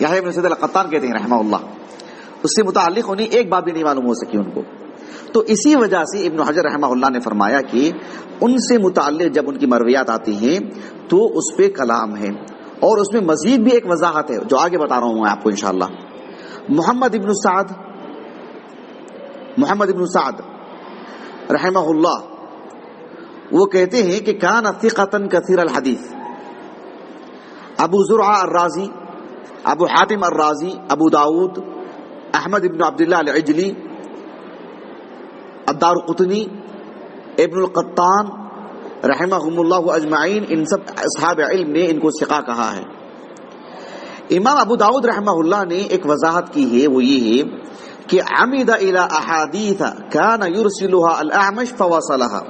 A: یحییٰ ابن سعید القطان کہتے ہیں رحمہ اللہ، اس سے متعلق انہیں ایک بات بھی نہیں معلوم ہو سکی ان کو. تو اسی وجہ سے ابن حجر رحمہ اللہ نے فرمایا کہ ان سے متعلق جب ان کی مرویات آتی ہیں تو اس پہ کلام ہے، اور اس میں مزید بھی ایک وضاحت ہے جو آگے بتا رہا ہوں میں آپ کو انشاءاللہ. محمد ابن سعد رحمہ اللہ وہ کہتے ہیں کہ کان ثقۃ کثیر الحدیث. ابو زرعہ الرازی، ابو حاتم الرازی، ابو داود، احمد ابن عبداللہ العجلی، الدارقطنی، ابن القطان رحمہم اللہ اجمعین، ان سب اصحاب علم نے ان کو ثقہ کہا ہے. امام ابو داود رحمہ اللہ نے ایک وضاحت کی ہے، وہ یہ ہے کہ عمد الى احادیث کان یرسلها الاعمش فوصلها.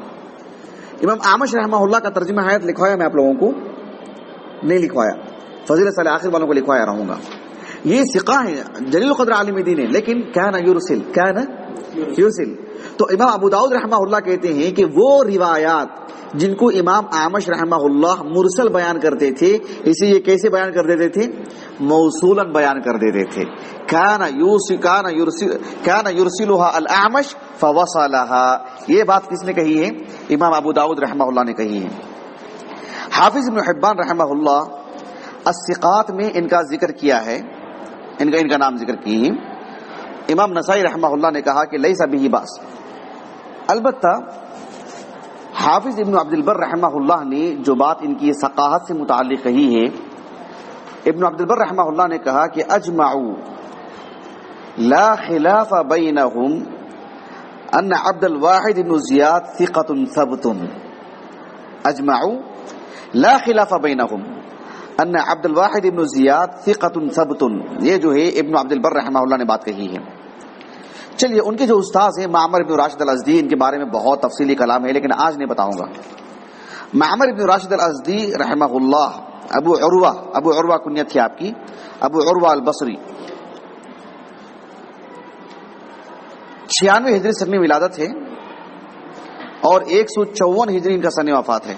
A: امام اعمش رحمہ اللہ کا ترجمہ حیات لکھوایا میں آپ لوگوں کو نہیں لکھوایا، فضیلت صالح آخر والوں کو لکھوایا رہوں گا. یہ ثقہ ہے، جلیل القدر عالم دین ہے، لیکن کان یرسل. تو امام ابو داؤد رحمہ اللہ کہتے ہیں کہ وہ روایات جن کو امام اعمش رحمہ اللہ مرسل بیان کرتے تھے، اسی یہ کیسے بیان کر دیتے تھے؟ موصولاً بیان کر دیتے تھے. کان یرسلها الاعمش فوصلها، یہ بات کس نے کہی ہے؟ امام ابو داؤد رحمہ اللہ نے کہی ہے. حافظ ابن حبان رحمہ اللہ الثقات میں ان کا ذکر کیا ہے، ان کا نام ذکر کی ہے. امام نسائی رحمہ اللہ نے کہا کہ لیس بہ باس. البتہ حافظ ابن عبد البر رحمہ اللہ نے جو بات ان کی ثقاہت سے متعلق کہی ہے، ابن عبد البر رحمہ اللہ نے کہا کہ اجمعوا لا خلاف بینہم ان عبد الواحد بن زیاد ثقۃ ثبت. اجمعوا لا خلاف بینہم ان عبد الواحد ابن زیاد ثقۃ ثبت. یہ جو ہے ابن عبد البر رحمہ اللہ نے بات کہی ہے. چلیے ان کے جو استاذ ہیں معمر ابن راشد الازدی، ان کے بارے میں بہت تفصیلی کلام ہے لیکن آج نہیں بتاؤں گا. معمر ابن راشد الازدی رحمہ اللہ ابو عروہ کنیت تھی آپ کی، ابو عروہ البصری. 96 ہجری سن میں ولادت ہے اور 154 ہجری ان کا سن وفات ہے.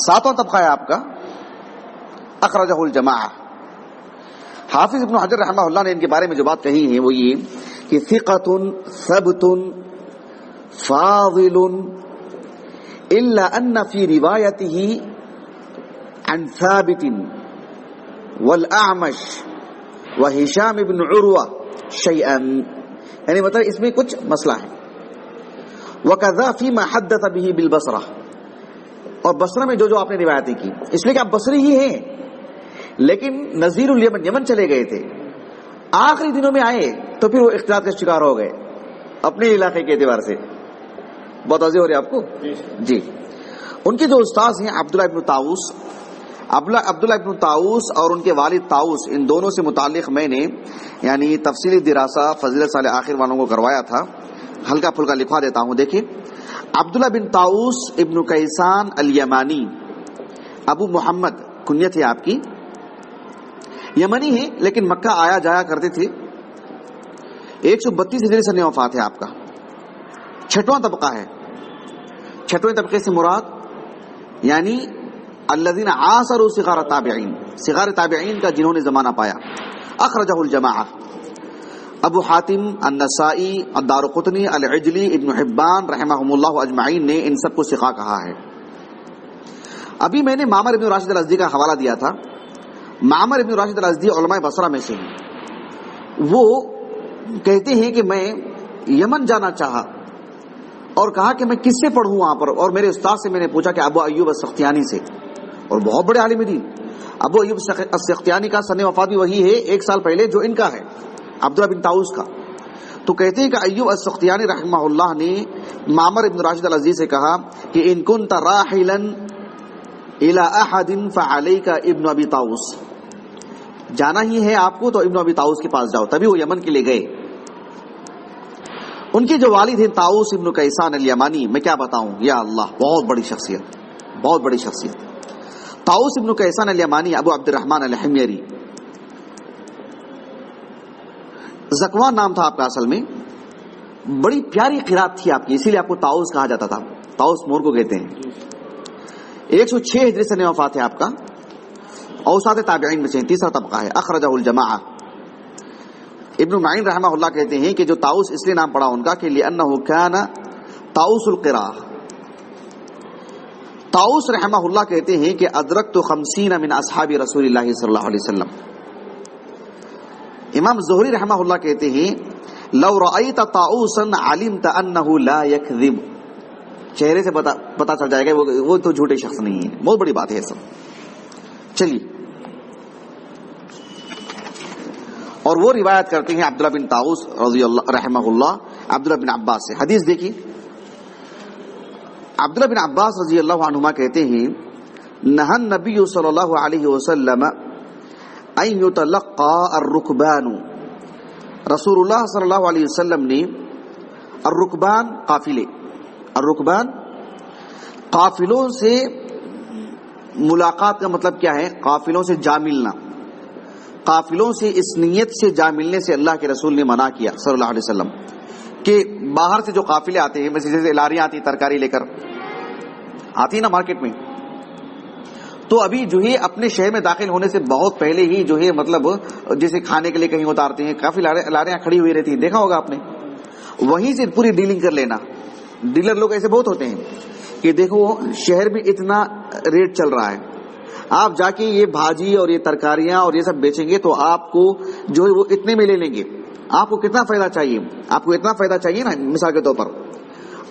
A: 7واں طبقہ ہے آپ کا. اخرجہ الجماعہ. حافظ ابن حجر رحمہ اللہ نے ان کے بارے میں جو بات کہی ہے وہ یہ کہ ثقۃ ثبت فاضل الا ان فی روایته عن ثابت والاعمش وهشام بن عروہ شیئا، یعنی مطلب اس میں کچھ مسئلہ ہے. وکذا فیما حدث به بالبصرہ، اور بصرہ میں جو آپ نے روایتیں کی، اس لیے کہ آپ بصری ہی ہیں لیکن نذیر الیمن یمن چلے گئے تھے، آخری دنوں میں آئے تو پھر وہ اختلاط کا شکار ہو گئے اپنے علاقے کے اعتبار سے. بہت واضح ہو رہی ہے آپ کو جی. ان کے جو استاذ ہیں عبداللہ ابن طاؤس اور ان کے والد طاؤس، ان دونوں سے متعلق میں نے یعنی تفصیلی دراسہ فضیلت سال آخر والوں کو کروایا تھا. ہلکا پھلکا لکھوا دیتا ہوں. دیکھیں عبداللہ بن طاؤس ابن کیسان الیمانی، ابو محمد کنیت ہے آپ کی، یمنی ہے لیکن مکہ آیا جایا کرتے تھے. 132 ہجری سن وفات ہے آپ کا. 6واں طبقہ ہے. 6ویں طبقے سے مراد یعنی الذین عاصروا صغار التابعین، صغار تابعین کا جنہوں نے زمانہ پایا. اخرجہ الجماعہ. ابو حاتم النسائی الدارقطنی العجلی ابن حبان رحمہم اللہ اجمعین نے ان سب کو ثقہ کہا ہے. ابھی میں نے معمر ابن راشد الازدی کا حوالہ دیا تھا. معمر ابن راشد الازدی علماء بصرہ میں سے ہیں. وہ کہتے ہیں کہ میں یمن جانا چاہا اور کہا کہ میں کس سے پڑھوں وہاں پر، اور میرے استاد سے میں نے پوچھا کہ ابو ایوب السختیانی سے، اور بہت بڑے عالم دین. ابو ایوب السختیانی کا سن وفات بھی وہی ہے 1 سال پہلے جو ان کا ہے عبداللہ بن طاؤس کا. تو کہتے ہیں کہ ایوب السختیانی رحمہ اللہ نے معمر ابن راشد الازدی سے کہا کہ ان كنت راحلا الى احد فعليك ابن ابی طاؤس، جانا ہی ہے آپ کو تو ابن ابی طاؤس کے پاس جاؤ. تبھی وہ یمن کے لیے گئے. ان کے جو والد ہیں طاؤس ابن کیسان الیمانی، میں کیا بتاؤں یا اللہ، بہت بڑی شخصیت، بہت بڑی شخصیت. طاؤس ابن کیسان الیمانی ابو عبد الرحمن الحمیری، زکوان نام تھا آپ کا اصل میں. بڑی پیاری قرات تھی آپ کی، اسی لیے آپ کو طاؤس کہا جاتا تھا. طاؤس مور کو کہتے ہیں. 106 ہجری سن وفات ہے آپ کا. اوساط تابعین میں سے 3را طبقہ ہے. اخرجہ الجماعہ. ابن معین رحمہ اللہ کہتے ہیں کہ جو طاؤس اس لیے نام پڑا ان کا کہ لأنه كان طاؤس القراء. طاؤس رحمہ اللہ کہتے ہیں کہ ادرکت 50 من اصحاب رسول اللہ صلی اللہ علیہ وسلم. امام زہری رحمہ اللہ کہتے ہیں لو رأیت طاؤسا علمت انه لا يكذب، چہرے سے پتا چل جائے گا وہ تو جھوٹے شخص نہیں ہے. بہت بڑی بات ہے یہ سب. چلیے، اور وہ روایت کرتے ہیں عبداللہ بن طاؤس رضی اللہ رحمہ اللہ عبداللہ بن عباس سے. حدیث دیکھیے، عبداللہ بن عباس رضی اللہ عنہما کہتے ہیں نہى النبی صلی اللہ علیہ وسلم ان یتلقى الرکبان، رسول اللہ صلی اللہ علیہ وسلم نے الرکبان قافلے، الرکبان قافلوں سے ملاقات کا مطلب کیا ہے؟ قافلوں سے جا ملنا. قافلوں سے اس نیت سے جا ملنے سے اللہ کے رسول نے منع کیا صلی اللہ علیہ وسلم کہ باہر سے جو قافلے آتے ہیں، جیسے لاریاں آتی ترکاری لے کر آتی نا مارکیٹ میں، تو ابھی جو ہے اپنے شہر میں داخل ہونے سے بہت پہلے ہی جو ہے مطلب جیسے کھانے کے لیے کہیں اتارتے ہیں، کافی لاریاں کھڑی ہوئی رہتی ہیں، دیکھا ہوگا آپ نے. وہیں سے پوری ڈیلنگ کر لینا. ڈیلر لوگ ایسے بہت ہوتے ہیں کہ دیکھو شہر میں اتنا ریٹ چل رہا ہے، آپ جا کے یہ بھاجی اور یہ ترکاریاں اور یہ سب بیچیں گے تو آپ کو جو ہے وہ اتنے میں لے لیں گے. آپ کو کتنا فائدہ چاہیے؟ آپ کو اتنا فائدہ چاہیے نا، مثال کے طور پر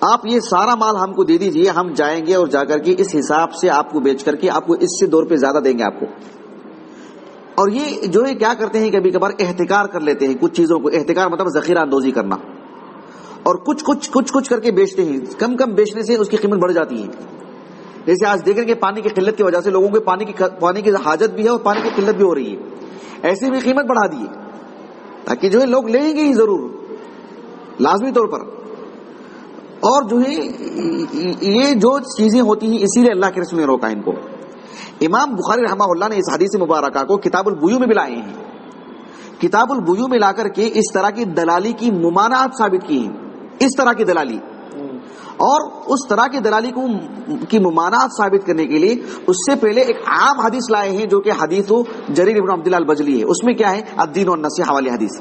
A: آپ یہ سارا مال ہم کو دے دیجئے، ہم جائیں گے اور جا کر کے اس حساب سے آپ کو بیچ کر کے آپ کو اس سے 2 روپے زیادہ دیں گے آپ کو. اور یہ جو ہے کیا کرتے ہیں کبھی کبھار احتکار کر لیتے ہیں کچھ چیزوں کو. احتکار مطلب ذخیرہ اندوزی کرنا، اور کچھ کر کے بیچتے ہیں. کم بیچنے سے اس کی قیمت بڑھ جاتی ہے. جیسے آج دیکھ رہے ہیں کہ پانی کی قلت کی وجہ سے لوگوں کو پانی کی حاجت بھی ہے اور پانی کی قلت بھی ہو رہی ہے، ایسے بھی قیمت بڑھا دی ہے تاکہ جو ہے لوگ لیں گے ہی ضرور لازمی طور پر. اور جو ہے یہ جو چیزیں ہوتی ہیں اسی لیے اللہ کے رسول نے روکا ان کو. امام بخاری رحمہ اللہ نے اس حدیث مبارکہ کو کتاب البیوع میں بھی لائے ہیں. کتاب البیوع میں لا کر کے اس طرح کی دلالی کی ممانعت ثابت کی ہیں. اس طرح کی دلالی اور اس طرح کی دلالی کی ممانعت ثابت کرنے کے لیے اس سے پہلے ایک عام حدیث لائے ہیں جو کہ حدیث جریر بن عبداللہ البجلی ہے. اس میں کیا ہے؟ الدین والنصیحہ والی حدیث.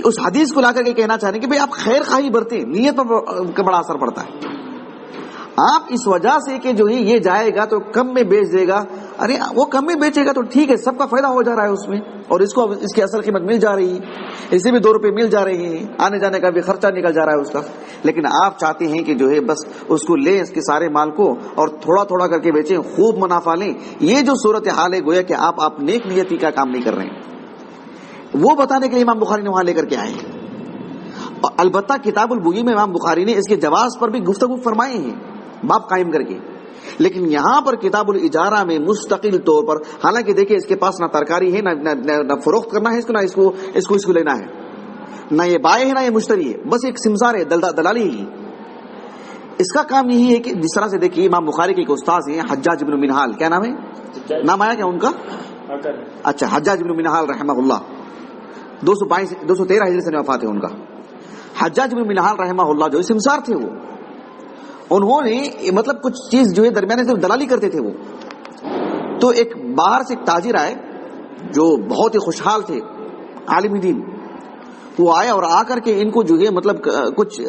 A: اس حدیث کو لا کر کے کہنا چاہ رہے ہیں کہ بھئی آپ خیر خواہی برتیں، نیت پر بڑا اثر پڑتا ہے. آپ اس وجہ سے کہ جو ہے یہ جائے گا تو کم میں بیچ دے گا، ارے وہ کم میں بیچے گا تو ٹھیک ہے، سب کا فائدہ ہو جا رہا ہے اس میں، اور اس کو اس کی اصل قیمت مل جا رہی ہے، اسے بھی 2 روپے مل جا رہے ہیں، آنے جانے کا بھی خرچہ نکل جا رہا ہے اس کا. لیکن آپ چاہتے ہیں کہ جو ہے بس اس کو لیں، اس کے سارے مال کو، اور تھوڑا تھوڑا کر کے بیچیں، خوب منافع لیں. یہ جو صورت حال ہے گویا کہ آپ نیک نیتی کا کام نہیں کر رہے ہیں، وہ بتانے کے لیے امام بخاری نے وہاں لے کر کے آئے ہیں. اور البتہ کتاب البیوع میں امام بخاری نے اس کے جواز پر بھی گفتگو فرمائے ہیں باب قائم کر کے. لیکن یہاں پر کتاب الاجارہ میں مستقل طور پر، حالانکہ دیکھیں اس کے پاس نہ ترکاری ہے، نہ فروخت کرنا ہے اس کو، نہ اس کو لینا ہے، نہ یہ بائع ہے نہ یہ مشتری ہے، بس ایک سمسار ہے، دلالی ہی. اس کا کام یہی ہے کہ جس طرح سے دیکھیے امام بخاری کے ایک استاذ ہیں حجاج بن منہال، کیا نام ہے؟ نام آیا کیا ان کا؟ اچھا، حجاج بن منہال رحمہ اللہ 213 ہجری سے وفات ہے ان کا. حجاج بن منہال رحمہ اللہ جو سمسار تھے، وہ انہوں نے مطلب کچھ چیز جو ہے درمیانے سے دلالی کرتے تھے. وہ تو ایک باہر سے ایک تاجر آئے جو بہت ہی خوشحال تھے، عالم دین. وہ آئے اور آ کر کے ان کو جو ہے مطلب کچھ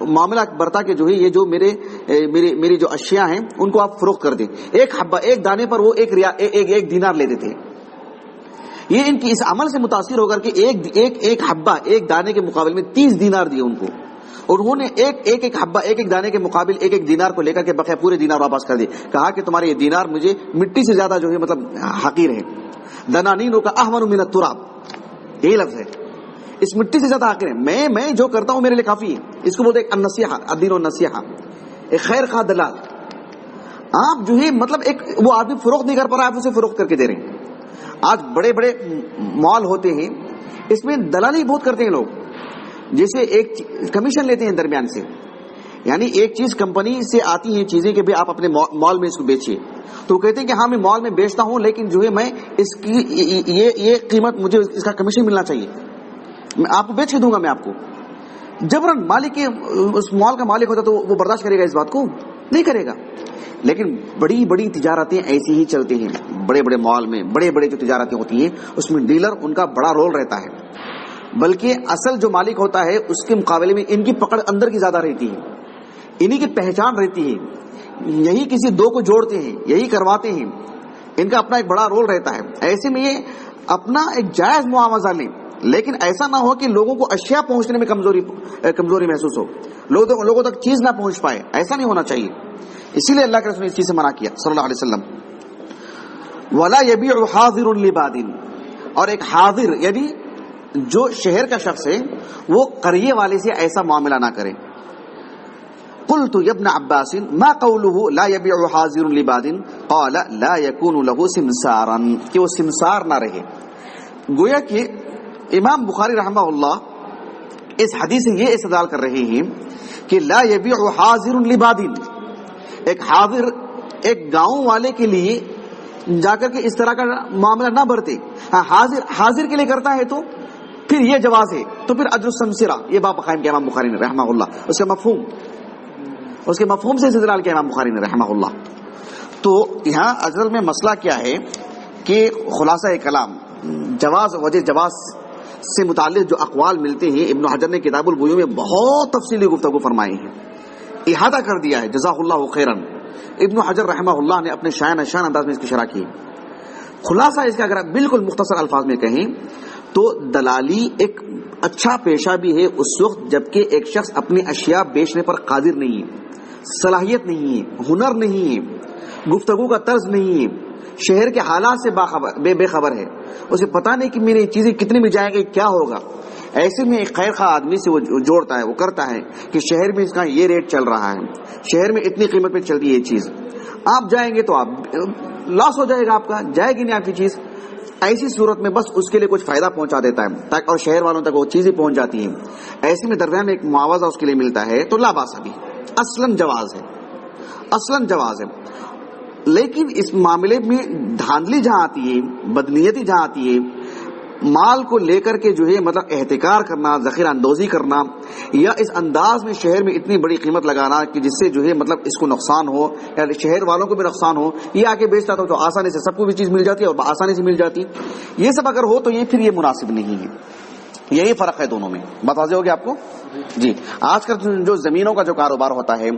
A: معاملہ برتا کہ جو ہے یہ جو میری جو اشیاء ہیں ان کو آپ فروخت کر دیں. ایک دانے پر وہ ایک دینار لیتے تھے. یہ ان کی اس عمل سے متاثر ہو کر کے ایک حبہ ایک دانے کے مقابل میں 30 دینار دیے ان کو. اور انہوں نے ایک حبہ ایک دانے کے مقابل ایک دینار کو لے کر کے بقیہ پورے دینار واپس کر دیے. کہا کہ تمہارے یہ دینار مجھے مٹی سے زیادہ جو ہے مطلب حقیر ہے. دنانین کا احمن من التراب، یہی لفظ ہے، اس مٹی سے زیادہ حقیر ہے. میں جو کرتا ہوں میرے لیے کافی ہے. اس کو بولتے ہیں النصیحہ، الدین والنصیحہ، ایک خیر خواہ دلال. آپ جو ہے مطلب ایک وہ آدمی فروخت نہیں کر پا رہا، آپ اسے فروخت کر کے دے رہے ہیں. آج بڑے بڑے مال ہوتے ہیں، اس میں دلالی بہت کرتے ہیں لوگ. جیسے ایک کمیشن لیتے ہیں درمیان سے، یعنی ایک چیز کمپنی سے آتی ہیں چیزیں کہ آپ اپنے مال میں اس کو بیچیے، تو وہ کہتے ہیں کہ ہاں میں مال میں بیچتا ہوں لیکن جو ہے میں اس کی یہ قیمت مجھے اس کا کمیشن ملنا چاہیے، میں آپ کو بیچ کے دوں گا. میں آپ کو جبرن مالک اس مال کا مالک ہوتا تو وہ برداشت کرے گا؟ اس بات کو نہیں کرے گا. لیکن بڑی بڑی تجارتیں ایسی ہی چلتی ہیں. بڑے بڑے مال میں بڑے بڑے جو تجارتیں ہوتی ہیں اس میں ڈیلر ان کا بڑا رول رہتا ہے، بلکہ اصل جو مالک ہوتا ہے اس کے مقابلے میں ان کی پکڑ اندر کی زیادہ رہتی ہے، انہی کی پہچان رہتی ہے. یہی کسی دو کو جوڑتے ہیں، یہی کرواتے ہیں، ان کا اپنا ایک بڑا رول رہتا ہے. ایسے میں یہ اپنا ایک جائز معاوضہ لیں، لیکن ایسا نہ ہو کہ لوگوں کو اشیاء پہنچنے میں کمزوری محسوس ہو، لوگوں تک چیز نہ پہنچ پائے. ایسا نہیں ہونا چاہیے. اسی لیے اللہ کے رسول نے اس چیز سے منع کیا صلی اللہ علیہ وسلم. وَلَا يَبِيعُ حَاضِرٌ لِبَادٍ، اور ایک حاضر یعنی جو شہر کا شخص ہے وہ قریے والے سے ایسا معاملہ نہ کرے. قلت يا ابن عباس ما قوله لا يبيع حاضر لباد قال لا يكون له سمسارا، کہ وہ سمسار نہ رہے. گویا کہ امام بخاری رحمہ اللہ اس حدیث سے یہ استدلال کر رہے ہیں کہ لا يبيع حاضر لباد، ایک حاضر ایک گاؤں والے کے لیے جا کر کے اس طرح کا معاملہ نہ برتے. حاضر کے لیے کرتا ہے تو پھر یہ جواز ہے، تو پھر اجر السمسرہ یہ باب قائم کیا امام بخاری نے رحمہ اللہ. اس کے مفہوم سے استدلال کیا امام بخاری نے رحمہ اللہ. تو یہاں اصل میں مسئلہ کیا ہے کہ خلاصہ کلام جواز وجہ جواز سے متعلق جو اقوال ملتے ہیں ابن حجر نے کتاب البیوع میں بہت تفصیلی گفتگو فرمائی ہے، احاطہ کر دیا ہے، جزاک اللہ خیرن. ابن حجر رحمہ اللہ نے اپنے شایان انداز میں اس کی شرح کی. خلاصہ اس کا اگر بالکل مختصر الفاظ میں کہیں تو دلالی ایک اچھا پیشہ بھی ہے اس وقت جبکہ ایک شخص اپنی اشیاء بیچنے پر قادر نہیں ہے، صلاحیت نہیں ہے، ہنر نہیں ہے، گفتگو کا طرز نہیں ہے، شہر کے حالات سے بے خبر ہے، اسے پتہ نہیں کہ میری چیزیں کتنے میں جائیں گے، کیا ہوگا. ایسے میں ایک خیر خواہ آدمی سے وہ جوڑتا ہے، وہ کرتا ہے کہ شہر میں اس کا یہ ریٹ چل رہا ہے، شہر میں اتنی قیمت پہ چل رہی ہے یہ چیز، آپ جائیں گے تو آپ لاس ہو جائے گا، آپ کا جائے گی نہیں آپ کی چیز. ایسی صورت میں بس اس کے لیے کچھ فائدہ پہنچا دیتا ہے تاکہ اور شہر والوں تک وہ چیزیں پہنچ جاتی ہیں. ایسے میں درمیان میں ایک معاوضہ اس کے لیے ملتا ہے تو لا باس بھی اصلاً جواز ہے، اصلاً جواز ہے. لیکن اس معاملے میں دھاندلی جہاں آتی ہے، بدنیتی جہاں آتی ہے، مال کو لے کر کے جو ہے مطلب احتکار کرنا، ذخیرہ اندوزی کرنا، یا اس انداز میں شہر میں اتنی بڑی قیمت لگانا کہ جس سے جو ہے مطلب اس کو نقصان ہو یا شہر والوں کو بھی نقصان ہو، یہ آ کے بیچتا تو آسانی سے سب کو بھی چیز مل جاتی ہے اور آسانی سے مل جاتی، یہ سب اگر ہو تو یہ پھر یہ مناسب نہیں ہے. یہی فرق ہے دونوں میں. بات واضح ہو گیا آپ کو؟ جی. آج کل جو زمینوں کا جو کاروبار ہوتا ہے